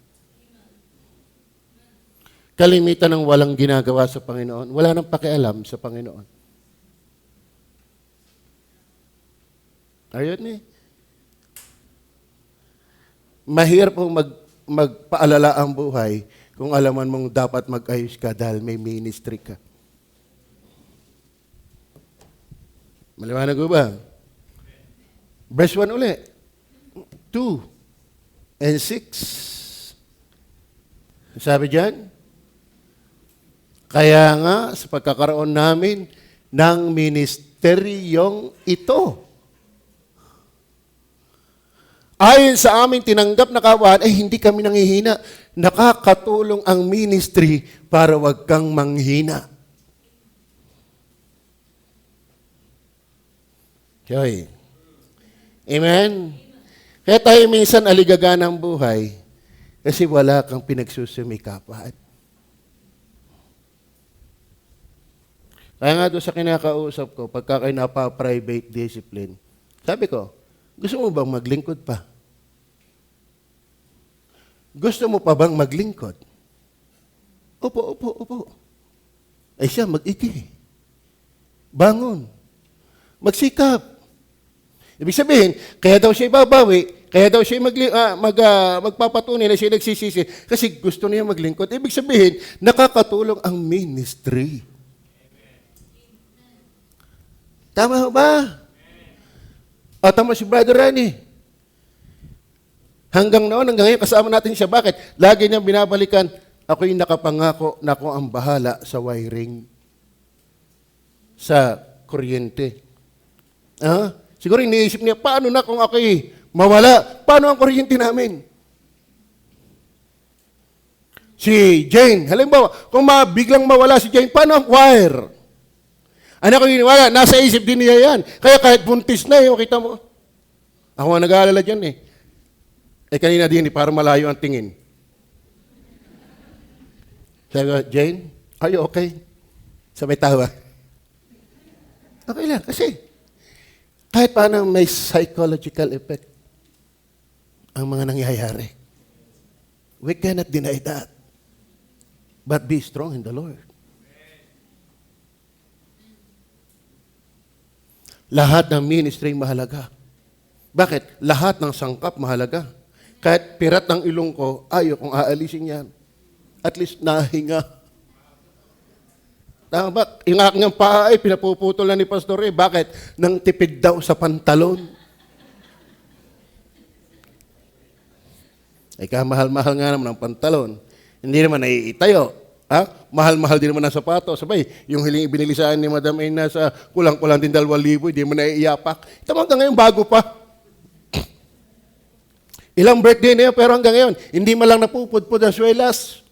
Kalimitan ng walang ginagawa sa Panginoon, wala nang pakialam sa Panginoon. Ayun Mahirap pong magpaalala ang buhay kung alaman mong dapat mag-ayos ka dahil may ministry ka. Maliwanag ko ba? Verse 1 uli. 2 and 6. Sabi diyan, kaya nga sa pagkakaroon namin ng ministeryong ito, ayon sa aming tinanggap na kawan, hindi kami nanghihina. Nakakatulong ang ministry para wag kang manghina. Okay. Amen? Kaya tayo minsan aligaga ng buhay kasi wala kang pinagsusumikapan. Kaya nga doon sa kinakausap ko, pagka kayo napa-private discipline, sabi ko, gusto mo bang maglingkod pa? Gusto mo pa bang maglingkod? Opo. Ay siya, mag-iki. Bangon. Magsikap. Ibig sabihin, kaya daw siya ibabawi, kaya daw siya magpapatunay na siya nagsisisi kasi gusto niya maglingkod. Ibig sabihin, nakakatulong ang ministry. Tama ba? O, tama si Brother Rani. Hanggang ngayon, kasama natin siya. Bakit? Lagi niyang binabalikan, ako'y nakapangako na ako ang bahala sa wiring, sa kuryente. Siguro iniisip niya, paano na kung ako'y mawala? Paano ang kuryente namin? Si Jane, halimbawa, kung biglang mawala si Jane, paano ang wire? Ano ko iniwala? Nasa isip din niya yan. Kaya kahit buntis na, kita mo. Ako ang nag-aalala dyan eh. Kanina din, para malayo ang tingin. Sabi ko, Jane, are you okay? Sabay tawa. Okay lang, kasi kahit paano may psychological effect ang mga nangyayari. We cannot deny that. But be strong in the Lord. Lahat ng ministry mahalaga. Bakit? Lahat ng sangkap mahalaga. Kahit pirat ng ilong ko, ayaw kong aalisin yan. At least nahinga. Tama ba? Yung aking paa ay pinapuputol na ni Pastor eh. Bakit? Nang tipid daw sa pantalon. Mahal-mahal nga naman ang pantalon. Hindi naman naiitayo. Mahal-mahal din naman ang sapato. Sabay, yung hiling ibinili sa ni Madam ay nasa kulang-kulang din 2,000, hindi mo naiiyapak. Ito hanggang ngayon, bago pa. Ilang birthday na yun, pero hanggang ngayon, hindi man lang napupudpud ang swelas.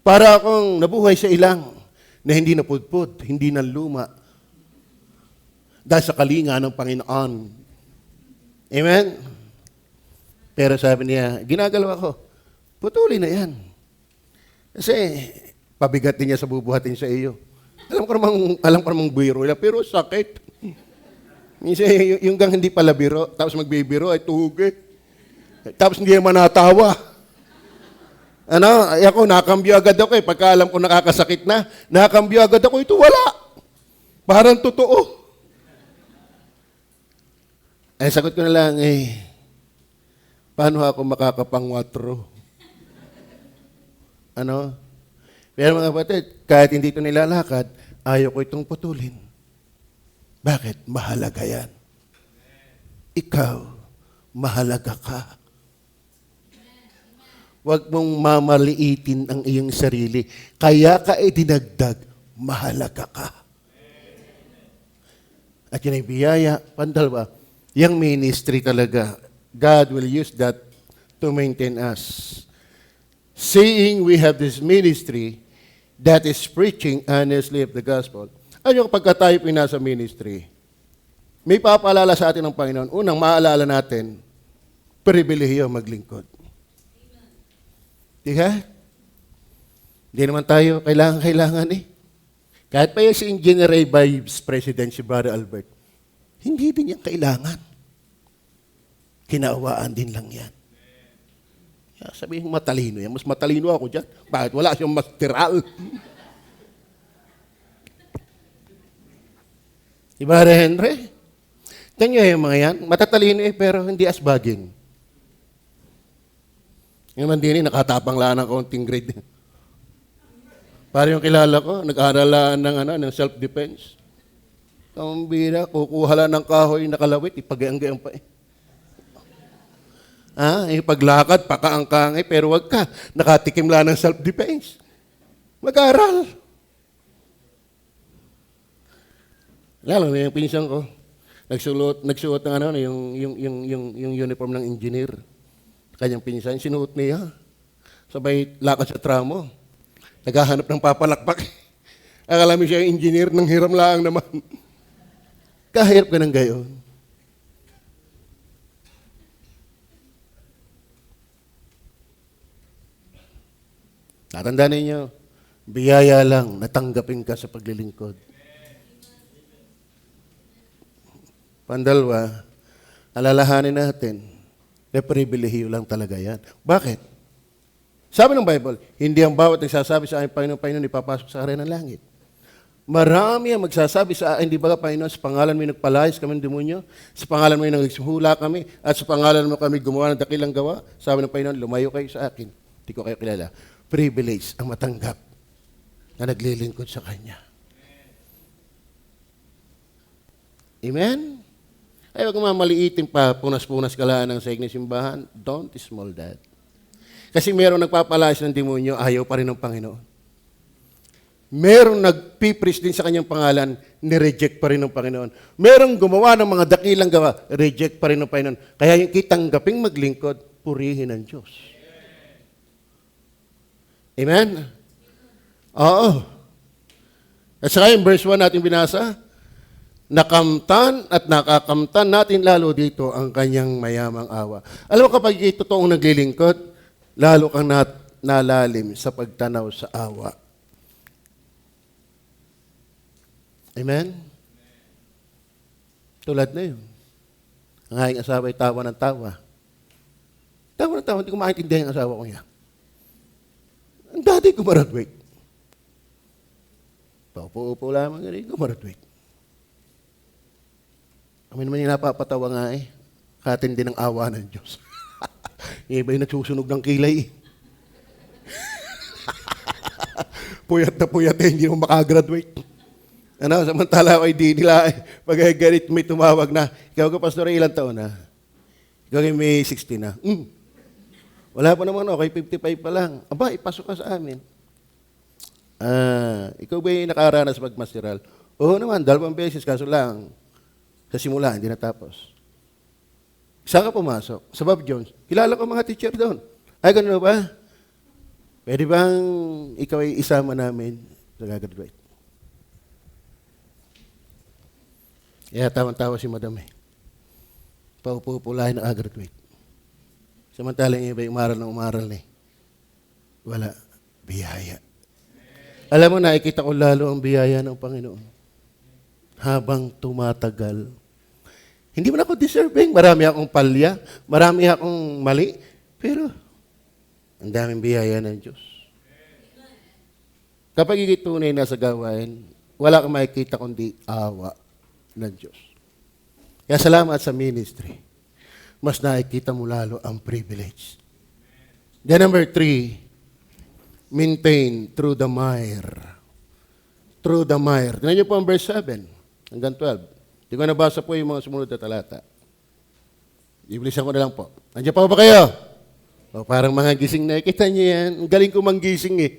Para akong nabuhay sa ilang na hindi napudpud, hindi na luma. Dahil sa kalinga ng Panginoon. Amen? Pero sabi niya, ginagalaw ako, putulin na yan. Kasi, pabigat din niya sa bubuhatin sa iyo. Alam ko namang biro lang, pero sakit. Minsan, yung gang hindi pala biro, tapos magbibiro, ay tuhugi. Tapos hindi naman natawa. Ako, nakambyo agad ako eh. Pagka alam ko nakakasakit na, nakambyo agad ako, ito wala. Parang totoo. Ay, sagot ko na lang paano ako makakapangwatro? Pero mga kapatid, kahit hindi ito nilalakad, ayaw ko itong putulin. Bakit? Mahalaga yan. Ikaw, mahalaga ka. Huwag mong mamaliitin ang iyong sarili. Kaya ka dinagdag, mahalaga ka. At yun ay biyaya, pandalwa, yung ministry talaga, God will use that to maintain us. Seeing we have this ministry that is preaching honestly of the gospel. Ano yung pagka tayo pinasa ministry? May papaalala sa atin ng Panginoon. Unang maalala natin, pribilehiyo maglingkod. Diba? Hindi naman tayo kailangan eh. Kahit pa yung si Engineer Vice President, si Brother Albert, hindi din yan kailangan. Kinaawaan din lang yan. Sabihin matalino yan. Mas matalino ako dyan. Bakit? Wala siyang masteral. Diba, Henry? Tingnan yung mga yan. Matatalino pero hindi asbagin. Yung mandini, nakatapang lang ng konting grade. Para yung kilala ko, nag-aaralaan ng self-defense. Ang bira, kukuha lang ng kahoy, nakalawit, ipagayang-gayang pa eh. Paglakad, pakaangkangay, pero wag ka, nakatikim lang ng self-defense. Mag-aral. Lalo na yung pinsan ko, nagsuot ng yung uniform ng engineer. Kanyang pinsan, sinuot niya. Sabay lakad sa tramo. Naghahanap ng papalakpak. Akala mo siya yung engineer, nang hiram lang naman. Kahirap ka ng gayon. Tatandaan ninyo, biyaya lang, natanggapin ka sa paglilingkod. Pandalwa, alalahanin natin, na pribilehiyo lang talaga yan. Bakit? Sabi ng Bible, hindi ang bawat nagsasabi sa akin, Panginoon, ipapasok sa akin ng langit. Marami ang magsasabi sa akin, di ba Panginoon, sa pangalan mo nagpalayas kami ng demonyo, sa pangalan mo nagsihula kami, at sa pangalan mo kami gumawa ng dakilang gawa. Sabi ng Panginoon, lumayo kayo sa akin. Hindi ko kayo kilala. Privilege ang matanggap na naglilingkod sa Kanya. Amen? Ay, wag mamaliitin pa, punas-punas ka lang ng saig ng simbahan. Don't small that. Kasi merong nagpapalayas ng demonyo, ayaw pa rin ng Panginoon. Merong nagpipris din sa kanyang pangalan, ni-reject pa rin ng Panginoon. Merong gumawa ng mga dakilang gawa, reject pa rin ng Panginoon. Kaya yung kitanggaping maglingkod, purihin ng Diyos. Amen? Oo. At saka yung verse 1 natin binasa, nakamtan at nakakamtan natin lalo dito ang kanyang mayamang awa. Alam mo kapag totoong naglilingkod, lalo kang nalalim sa pagtanaw sa awa. Amen? Tulad na yun. Ang aking asawa ay tawa ng tawa. Tawa ng tawa, hindi ko maintindihan ang asawa ko niya. Ang dati gumaraduate. Paupo-upo lamang rin, gumaraduate. Kami naman yung napapatawa nga eh. Katin din ang awa ng Diyos. Yung iba yung nagsusunog ng kilay. Puyat na puyat eh, hindi mo makagraduate. Samantala ako ay di nila, pag ganit may tumawag na, ikaw ka pastor, ilang taon na? Ikaw ay may 60 na. Wala pa naman ako, 55 pa lang. Aba, ipasok ka sa amin. Ikaw ba yung nakaranas magmasteral? Oo naman, 2 beses, kaso lang, sa simula, hindi natapos. Saan ka pumasok? Sa Bob Jones. Kilala ko mga teacher doon. Ay, gano'n ba? Pwede bang ikaw ay isama namin sa gagraduate? Kaya tawang-tawa si Madam eh. Paupo-upulahin na gagraduate. Samantalang yung iba yung umaral eh. Wala. Biyaya. Alam mo, nakikita ko lalo ang biyaya ng Panginoon. Habang tumatagal. Hindi man ako deserving. Marami akong palya. Marami akong mali. Pero, ang daming biyaya ng Diyos. Kapag ikitunay na sa gawain, wala kang makikita kundi awa ng Diyos. Kaya salamat sa ministry. Mas nakikita mo lalo ang privilege. Then number 3, maintain through the mire. Through the mire. Tingnan niyo po ang verse 7 hanggang 12. Hindi ko nabasa po yung mga sumunod na talata. Ibilisan ko na lang po. Nandiyan pa ba kayo? O, parang mga gising na. Kita niyo yan. Ang galing ko manggising eh.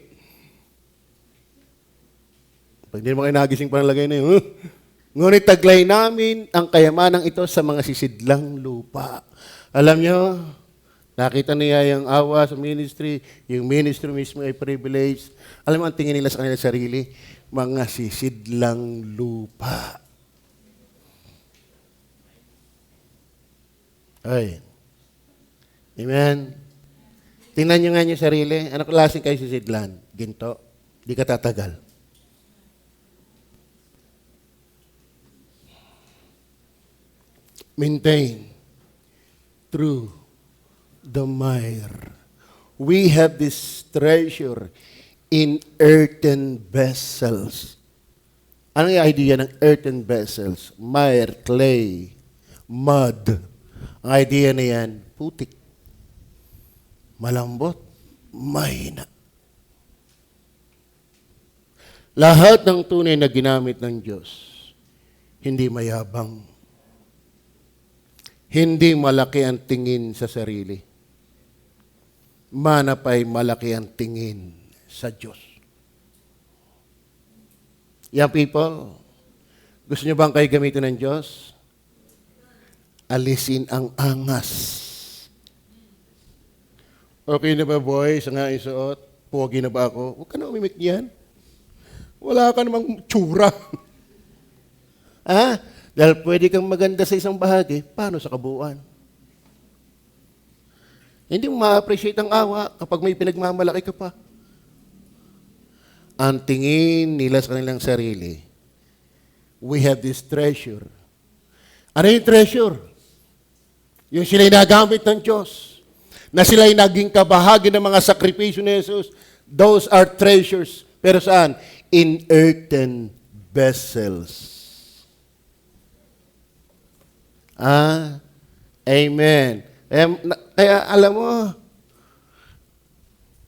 Pag hindi mo kayo nagising pa ng lagay na yun, ngunit taglay namin ang kayamanang ito sa mga sisidlang lupa. Alam nyo, nakita niya yung awa sa ministry, yung ministry mismo ay privilege. Alam mo, ang tingin nila sa kanila sarili, mga sisidlang lupa. Ay. Amen. Tingnan nyo nga yung sarili. Ano klaseng kayo sisidlan? Ginto. Di ka tatagal. Maintain through the mire. We have this treasure in earthen vessels. Ano yung idea ng earthen vessels? Mire, clay, mud. Ang idea na yan, putik. malambot, mahina. Lahat ng tunay na ginamit ng Diyos, hindi mayabang. Hindi malaki ang tingin sa sarili. Manapay malaki ang tingin sa Diyos. Young people, gusto niyo bang kayo gamitin ng Diyos? Alisin ang angas. Okay na ba, boys? Ang aking suot? Pogi na ba ako? Huwag ka na umimik niyan. Wala ka namang tsura. Dahil pwede kang maganda sa isang bahagi, paano sa kabuuan? Hindi mo ma-appreciate ang awa kapag may pinagmamalaki ka pa. Ang tingin nila sa kanilang sarili, we have this treasure. Ano yung treasure? Yung sila'y nagamit ng Diyos, na sila'y naging kabahagi ng mga sakripisyo ni Jesus, those are treasures. Pero saan? In earthen vessels. Amen. Kaya alam mo,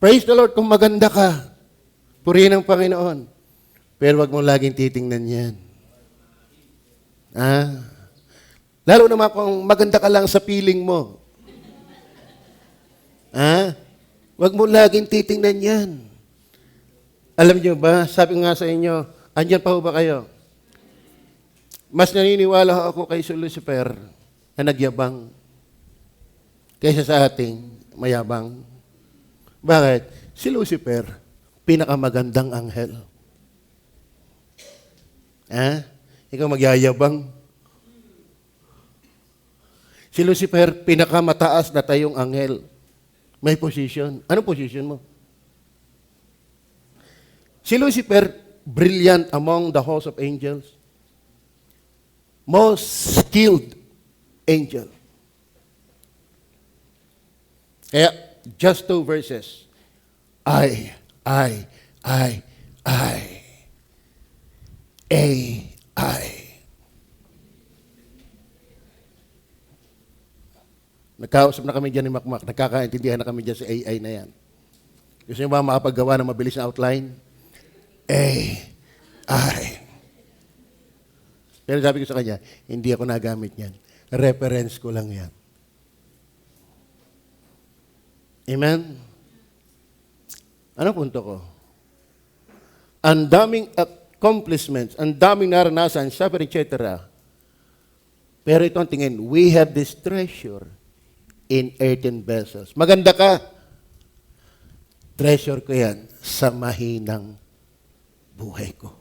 praise the Lord kung maganda ka. Purihin ang Panginoon. Pero wag mo laging titingnan yan. Lalo naman kung maganda ka lang sa piling mo. Wag mo laging titingnan yan. Alam niyo ba, sabi nga sa inyo, andyan pa ho ba kayo? Mas naniniwala ako kay Lucifer na nagyabang kaysa sa ating mayabang. Bakit? Si Lucifer, pinakamagandang anghel. Ikaw magyayabang. Si Lucifer, pinakamataas na tayong anghel. May position. Anong position mo? Si Lucifer, brilliant among the host of angels. Most skilled angel. Kaya, just 2 verses. I. Nagkausap na kami dyan ni Makmak. Nagkakaintindihan na kami dyan sa AI na yan. Gusto niyo ba makapaggawa ng mabilis na outline? AI. Pero sabi ko sa kanya, hindi ako nagamit yan. Reference ko lang yan. Amen? Ano punto ko? Ang daming accomplishments, ang daming naranasan, suffer, etc. Pero ito ang tingin, we have this treasure in earthen vessels. Maganda ka. Treasure ko yan sa mahinang buhay ko.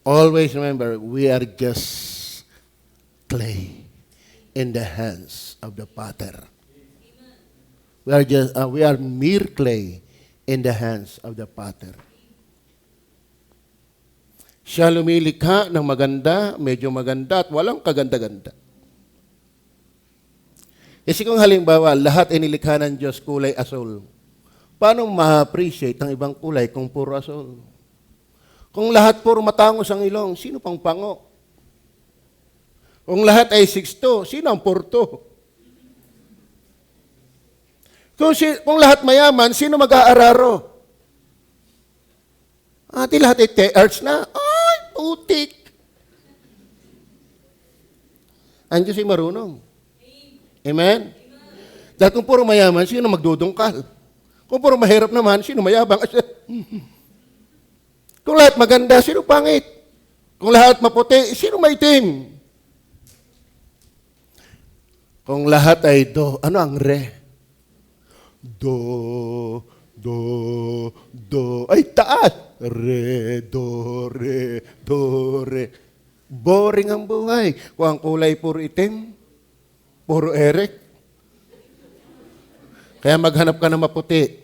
Always remember, we are just clay in the hands of the potter. We are mere clay in the hands of the potter. Siya lumilikha ng maganda, medyo maganda, at walang kaganda-ganda. Kasi kung halimbawa, lahat ay nilikha ng Diyos kulay asul, paano ma-appreciate ang ibang kulay kung puro asul? Kung lahat puro matangos ang ilong, sino pang pango? Kung lahat ay 6'2", sino ang porto? Kung lahat mayaman, sino mag-aararo? Di lahat ay te-arts na. Ay, putik! Ang Diyos ay marunong. Amen? Dahil kung puro mayaman, sino magdudungkal? Kung puro mahirap naman, sino mayabang? Kung lahat maganda, sino pangit? Kung lahat maputi, sino maitim? Kung lahat ay do, ano ang re? Do, ay taas. Re, do, re. Boring ang buhay. Kung ang kulay puro itim, puro erek. Kaya maghanap ka ng maputi.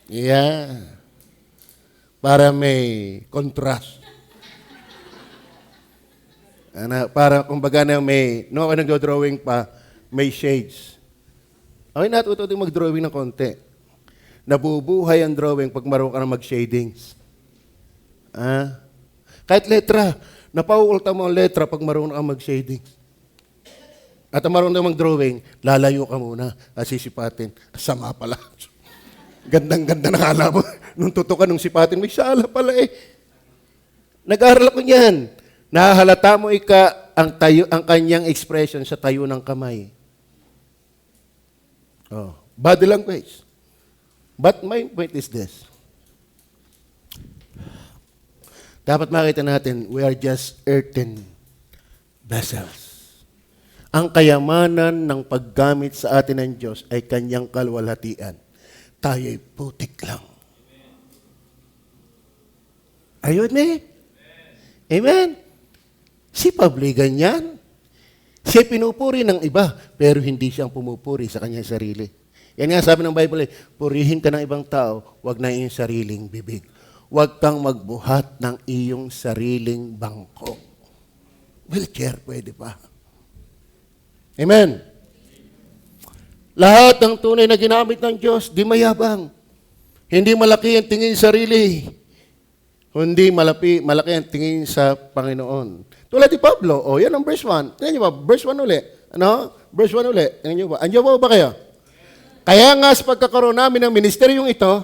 Yeah. Para may contrast. Para kumbaga na may, no, ako nag-drawing pa, may shades. Okay, natuto din mag-drawing ng konti. Nabubuhay ang drawing pag marunong ka na mag-shadings. Kahit letra, napauulta mo ang letra pag marunong ka mag-shadings. At ang marunong mag-drawing, lalayo ka muna at sisipatin. Sama pala. Gandang-ganda na kala mo. Nung tutukan, nung sipatin mo, sala pala eh. Nag-aaral ako niyan. Nahahalata mo ang kanyang expression sa tayo ng kamay. Oh, body language. But my point is this. Dapat makita natin, we are just earthen vessels. Ang kayamanan ng paggamit sa atin ng Diyos ay kanyang kalwalhatian. Tayo'y putik lang. Are you with me? Amen? Si Pablo'y ganyan. Siya pinupuri ng iba, pero hindi siyang pumupuri sa kanyang sarili. Yan nga sabi ng Bible, purihin ka ng ibang tao, wag na iyong sariling bibig. Huwag kang magbuhat ng iyong sariling bangko. Wheelchair, pwede pa. Amen. Lahat ng tunay na ginamit ng Diyos, di mayabang. Hindi malaki ang tingin sa sarili. Hindi malaki ang tingin sa Panginoon. Tulad ni Pablo, yan ang verse 1. Tingnan niyo ba? Verse 1 uli. Ano? Verse 1 uli. Tingnan niyo ba? Andiyan ba kayo? Kaya nga sa pagkakaroon namin ng ministeryong ito,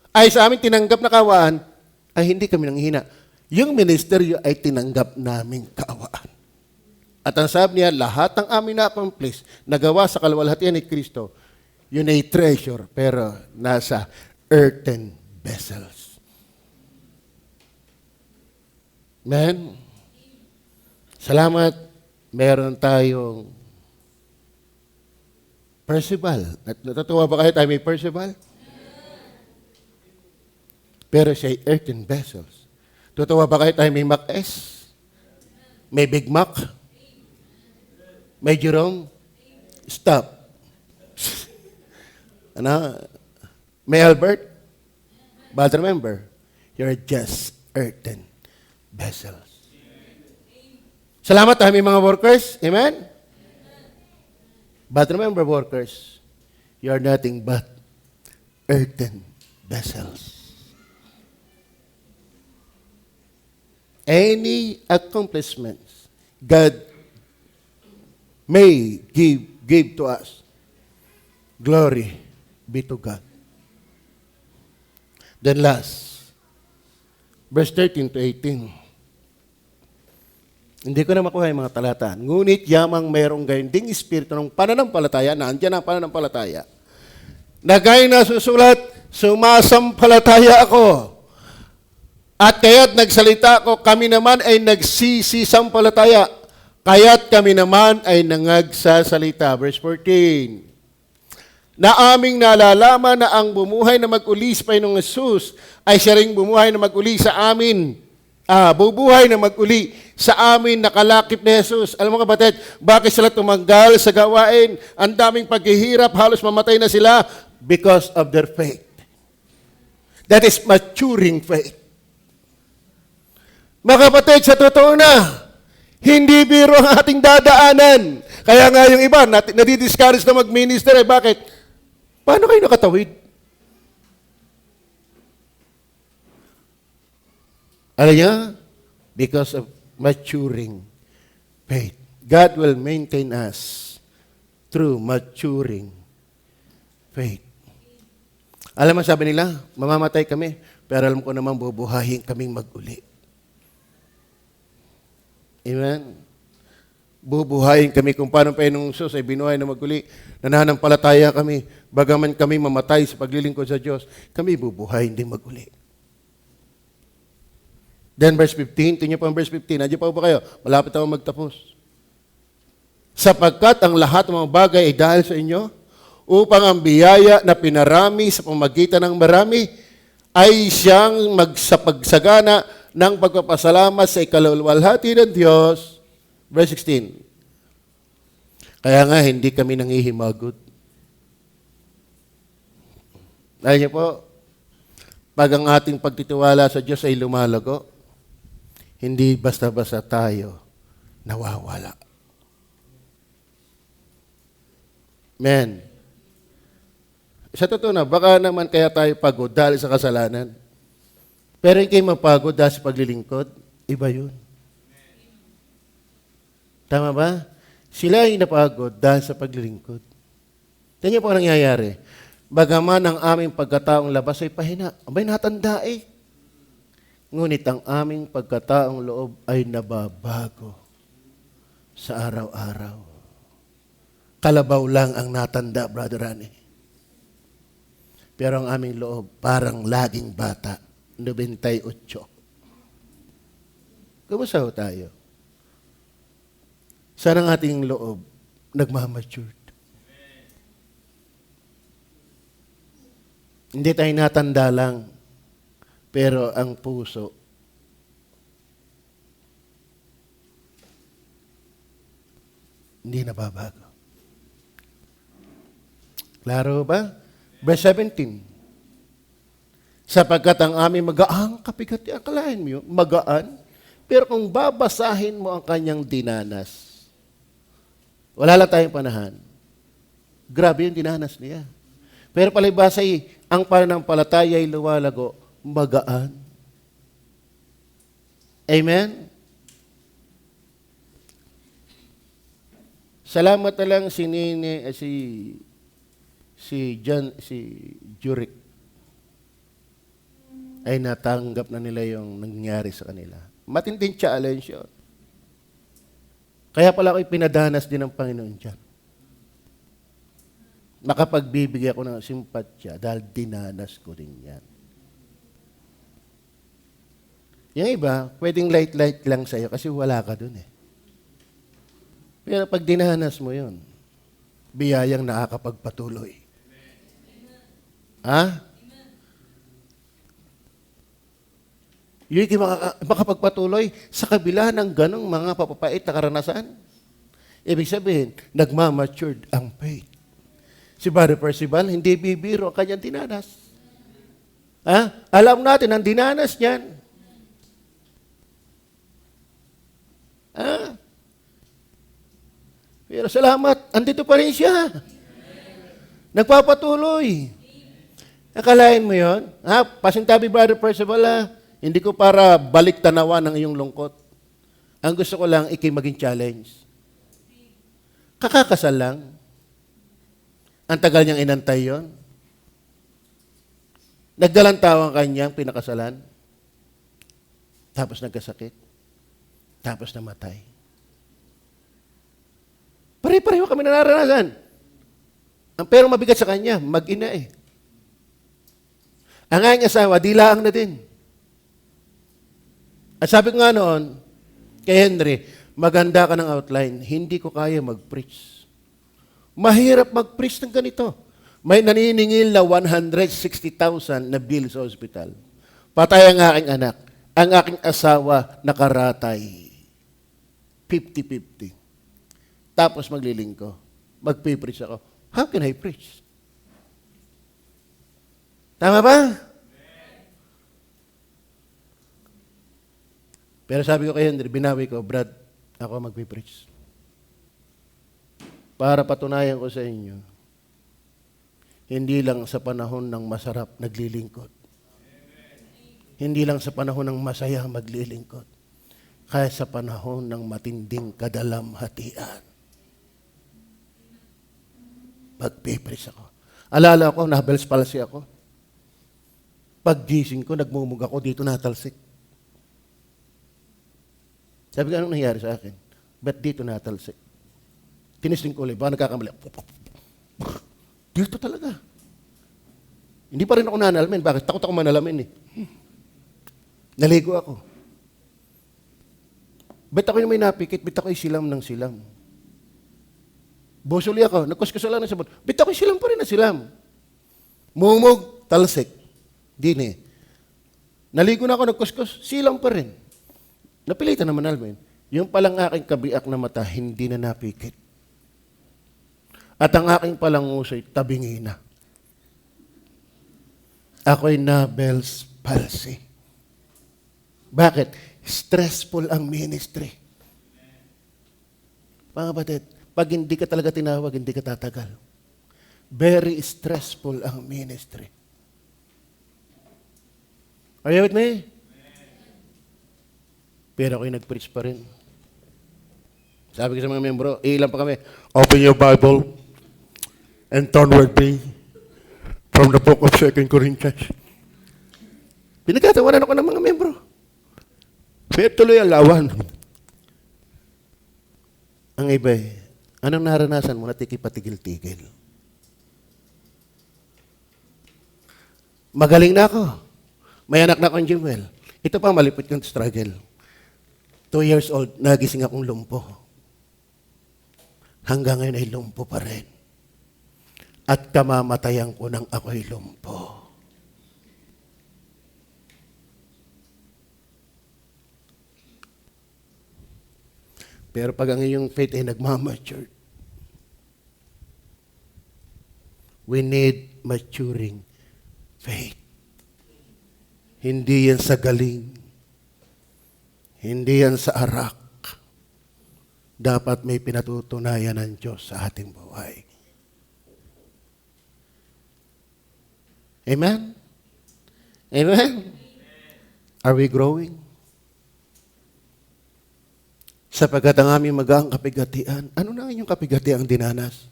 ay sa amin tinanggap na kaawaan, ay hindi kami nanghihina. Yung ministeryo ay tinanggap namin kaawaan. At ang sabi niya, lahat ng amin na-accomplish, nagawa sa kalwalhatian ni Kristo, yun ay treasure, pero nasa earthen vessels. Amen? Salamat, meron tayong Percival. Natutuwa ba kayo tayo may Percival? Pero siya ay earthen vessels. Tutuwa ba kayo tayo may Mac S? May Big Mac? May Jerome? Stop. Ano? May Albert? But remember, you're just earthen vessels. Salamat tayo may mga workers. Amen? But remember, workers, you are nothing but earthen vessels. Any accomplishments God may give to us, glory be to God. Then last, verse 13 to 18. Hindi ko na makuha yung mga talata. Ngunit yamang mayroong gayon ding espiritu ng pananampalataya, na andyan ang pananampalataya, na gaya na susulat, sumasampalataya ako. At kaya't nagsalita ako, kami naman ay nagsisisampalataya. Kaya't kami naman ay nangagsasalita. Verse 14. Na aming nalalaman na ang bumuhay na mag-uli sa Panginoong Jesus ay siya ring bumuhay na mag-uli sa amin. Bubuhay na mag-uli sa amin nakalakip ni Jesus. Alam mo kapatid, bakit sila tumanggal sa gawain? Ang daming paghihirap, halos mamatay na sila because of their faith. That is maturing faith. Mga kapatid, sa totoo na, hindi biro ang ating dadaanan. Kaya nga yung iba, nadidiscourage na mag-minister. Bakit? Paano kayo nakatawid? Alam niya? Because of maturing faith. God will maintain us through maturing faith. Alam mo, sabi nila, mamamatay kami, pero alam ko naman bubuhayin kaming mag-uli. Amen? Bubuhayin kami kung paano Panginoong Diyos ay binuhay na mag-uli. Nananampalataya kami, bagaman kami mamatay sa paglilingkod sa Diyos, kami bubuhayin din mag-uli. Then verse 15, tingnan po ang verse 15. Nandiyan pa ba kayo? Malapit ako magtapos. Sapagkat ang lahat ng mga bagay ay dahil sa inyo, upang ang biyaya na pinarami sa pamagitan ng marami ay siyang magsapagsagana ng pagpapasalamat sa ikalawalhati ng Diyos. Verse 16. Kaya nga, hindi kami nangihimagot. Dahil niyo po, pag ang ating pagtitiwala sa Diyos ay lumalago, hindi basta-basta tayo nawawala. Amen. Sa totoo na, baka naman kaya tayo pagod dahil sa kasalanan. Pero hindi kayo mapagod dahil sa paglilingkod, iba yun. Tama ba? Sila ay napagod dahil sa paglilingkod. Tingnan po ang nangyayari. Bagaman ang aming pagkataong labas ay pahina. Abay, natanda eh. Ngunit ang aming pagkataong loob ay nababago sa araw-araw. Kalabaw lang ang natanda, Brother Rani. Pero ang aming loob, parang laging bata. 98. Kumusta ho tayo? Saan ang ating loob nagmamatured? Hindi tayo natanda lang, pero ang puso hindi nababago. Klaro ba? Verse 17. Sapagkat ang aming magaan, kapigat, akalain mo yun, magaan, pero kung babasahin mo ang kanyang dinanas, wala lang tayong panahan. Grabe yung dinanas niya. Pero palibasa ang pananampalataya ay luwalago, magaan. Amen? Salamat na lang si Juric ay natanggap na nila yung nangyari sa kanila. Matinding challenge yun. Kaya pala ako'y pinadanas din ng Panginoon dyan. Makapagbibigay ako ng simpatya dahil dinanas ko din yan. Yung iba, pwedeng light-light lang sa'yo kasi wala ka dun eh. Pero pag dinanas mo yun, biyayang nakakapagpatuloy. Ha? Yung makapagpatuloy sa kabila ng ganong mga papapait na karanasan. Ibig sabihin, nagmamatured ang faith. Si Brother Percival, hindi bibiro ang kanyang dinanas. Ha? Alam natin ang dinanas niyan. Ha? Pero salamat, andito pa rin siya. Nagpapatuloy. Akalain mo yun? Ha? Pasintabi, Brother Percival, ha? Hindi ko para balik tanawan ng iyong lungkot. Ang gusto ko lang, maging challenge. Kakakasal lang. Ang tagal niyang inantay yon. Nagdalantaw ang kanyang pinakasalan. Tapos nagkasakit. Tapos namatay. Pare-pareho kami nararanasan. Pero mabigat sa kanya, mag-ina eh. Ang aking asawa, dilaang na din. At sabi ko nga noon, kay Henry, maganda ka ng outline, hindi ko kaya mag-preach. Mahirap mag-preach ng ganito. May naniningil na 160,000 na bill sa hospital. Patay ang aking anak. Ang aking asawa nakaratay. 50-50. Tapos maglilingko. Magpipreach ako. How can I preach? Tama ba? Pero sabi ko kay Henry, binawi ko, Brad, ako magpipreach. Para patunayan ko sa inyo, hindi lang sa panahon ng masarap naglilingkod. Hindi lang sa panahon ng masaya maglilingkod. Kaya sa panahon ng matinding kadalamhatian. Magpipreach ako. Alala ko, na-Bell's palsy ako. Paggising ko, nagmumug ako, dito natalsik. Sabi ko, anong nangyari sa akin? Ba't dito natalsik? Tinisting ko ulit, baka nagkakamali. Dito talaga. Hindi pa rin ako nanalamin. Bakit? Takot ako manalamin eh. Naligo ako. Ba't ako yung may napikit? Ba't ako yung silam ng silam? Busuli ako. Nagkuskusa lang ng sabon. Ba't ako yung silam pa rin na silam? Mumug, talsik. Dini. Naligo na ako, nagkuskus, silam pa rin. Napilitan naman namin. Yung palang aking kabiak na mata, hindi na napikit. At ang aking palang uso'y tabingi na. Ako'y na-Bell's palsy. Bakit? Stressful ang ministry. Mga kapatid, pag hindi ka talaga tinawag, hindi ka tatagal. Very stressful ang ministry. Are you with me? Pero ako'y nag-preach pa rin. Sabi ko sa mga membro, ilan pa kami, open your Bible and turn with me from the book of 2 Corinthians. Pinagkatawanan ako ng mga membro. Pero tuloy ang lawan. Ang iba anong naranasan mo na tikipatigil-tigil? Magaling na ako. May anak na akong Jimwell. Ito pa, malipit kong struggle. 2 years old, nagising akong lumpo. Hanggang ngayon ay lumpo pa rin. At kamamatayan ko nang ako'y lumpo. Pero pag ang iyong faith ay nagmamature, we need maturing faith. Hindi yan sa galing. Hindi yan sa arak. Dapat may pinatutunayan ng Diyos sa ating buhay. Amen? Amen? Are we growing? Sapagkat ang aming magaang kapigatian, ano na yung kapigatian dinanas?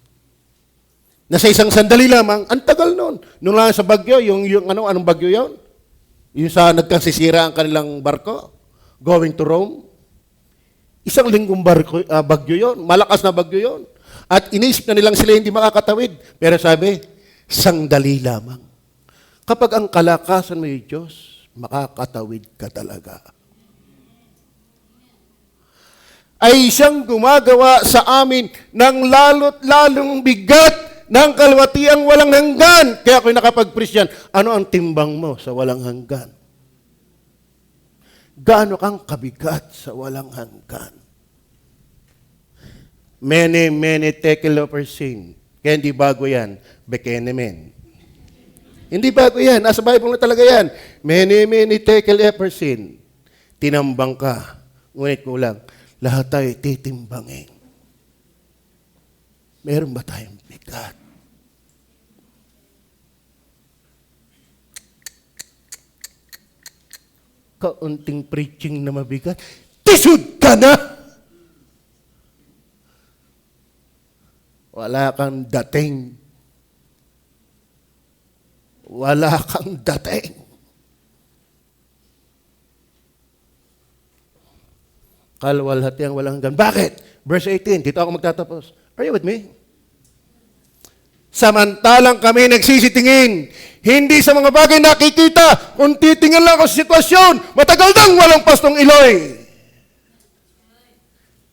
Nasa isang sandali lamang, ang tagal noon. Nung lang sa bagyo, anong bagyo yon? Yung sa nagkasisira ang kanilang barko, going to Rome. Isang linggong bagyo yon. Malakas na bagyo yon. At inisip na nilang sila hindi makakatawid. Pero sabi, sandali lamang. Kapag ang kalakasan mo yung Diyos, makakatawid ka talaga. Ay siyang gumagawa sa amin ng lalo't lalong bigat ng kalwatiang walang hanggan. Kaya ako'y nakapag-preach yan. Ano ang timbang mo sa walang hanggan? Gaano kang kabigat sa walang hanggan? Many tekel of sin. Kaya hindi bago yan. Bekenemen. Hindi bago yan. Nasa Bible na talaga yan. Many tekel of sin. Tinambang ka. Ngunit kulang. Lahat tayo titimbangin. Meron ba tayong bigat? Kaunting preaching na mabigat, tisod ka na! Wala kang dating. Wala kang dating. Kalwalhati ang walang hanggan. Bakit? Verse 18, dito ako magtatapos. Are you with me? Samantalang kami nagsisitingin, hindi sa mga bagay nakikita, kung titingin lang ako sa sitwasyon, matagal nang walang pastong iloy.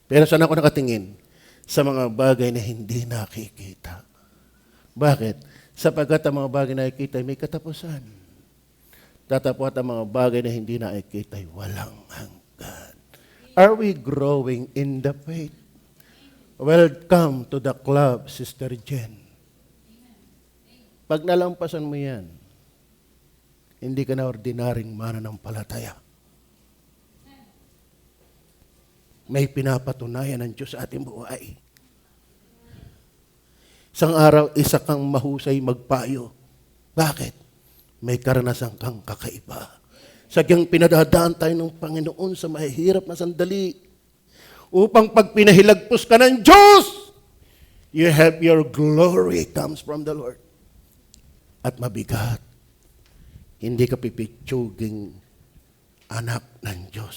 Pero saan ako nakatingin? Sa mga bagay na hindi nakikita. Bakit? Sapagkat ang mga bagay na nakikita ay may katapusan. Tatapos ang mga bagay na hindi nakikita ay walang hanggan. Are we growing in the faith? Welcome to the club, Sister Jen. Pag nalampasan mo yan, hindi ka na ordinaryong mananampalataya. May pinapatunayan ng Diyos sa ating buhay. Isang araw, isa kang mahusay magpayo. Bakit? May karanasan kang kakaiba. Sadyang pinadadaan tayo ng Panginoon sa mahihirap na sandali. Upang pag pinahilagpos ka ng Diyos, you have your glory comes from the Lord. At mabigat, hindi ka pipitsuging anak ng Diyos.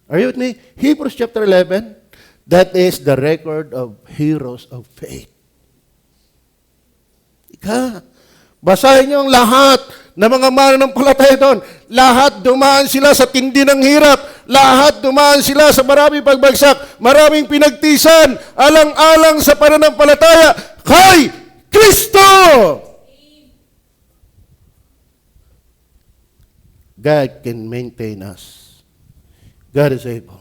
Are you with me? Hebrews chapter 11, that is the record of heroes of faith. Basahin niyo ang lahat ng mga mananampalataya doon. Lahat dumaan sila sa tindi ng hirap. Lahat dumaan sila sa maraming pagbagsak, maraming pinagtisan, alang-alang sa pananampalataya kay Kristo! God can maintain us. God is able.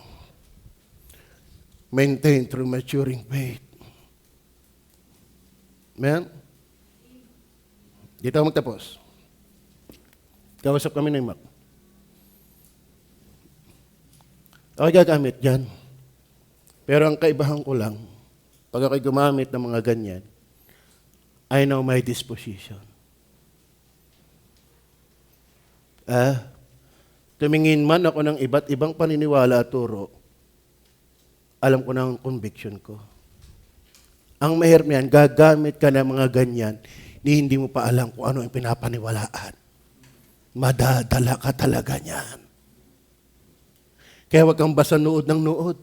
Maintain through maturing faith. Amen? Dito ako magtapos. Kausap kami ng Mac. Ako gagamit dyan. Pero ang kaibahan ko lang, pag ako'y gumamit ng mga ganyan, I know my disposition. Tumingin man ako ng iba't ibang paniniwala at turo, alam ko na ang conviction ko. Ang mahirap niyan, gagamit ka ng mga ganyan, hindi mo pa alam kung ano ang pinapaniwalaan. Madadala ka talaga niyan. Kaya huwag kang basa nood ng nood.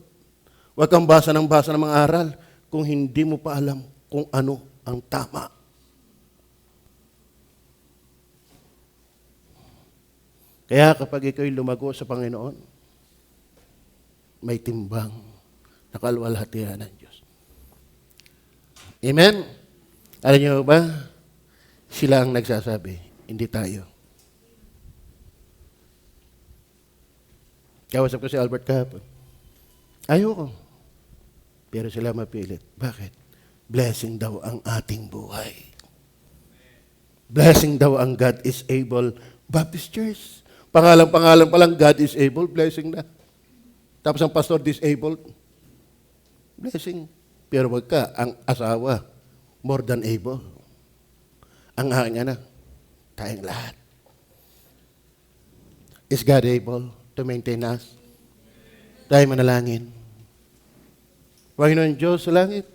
Huwag kang basa ng mga aral kung hindi mo pa alam kung ano ang tama. Kaya kapag ikaw'y lumago sa Panginoon, may timbang na kaluwalhatian ng Diyos. Amen? Alam niyo ba? Sila ang nagsasabi, hindi tayo. Kausap ko si Albert kahapon. Ayoko. Pero sila mapilit. Bakit? Blessing daw ang ating buhay. Blessing daw ang God is able Baptist Church. Pangalan pa lang, God is able, blessing na. Tapos ang pastor disabled, blessing. Pero wag ka, ang asawa, more than able. Ang aking anak, kayang lahat. Is God able to maintain us? Tayo manalangin. Panginoon Diyos sa langit,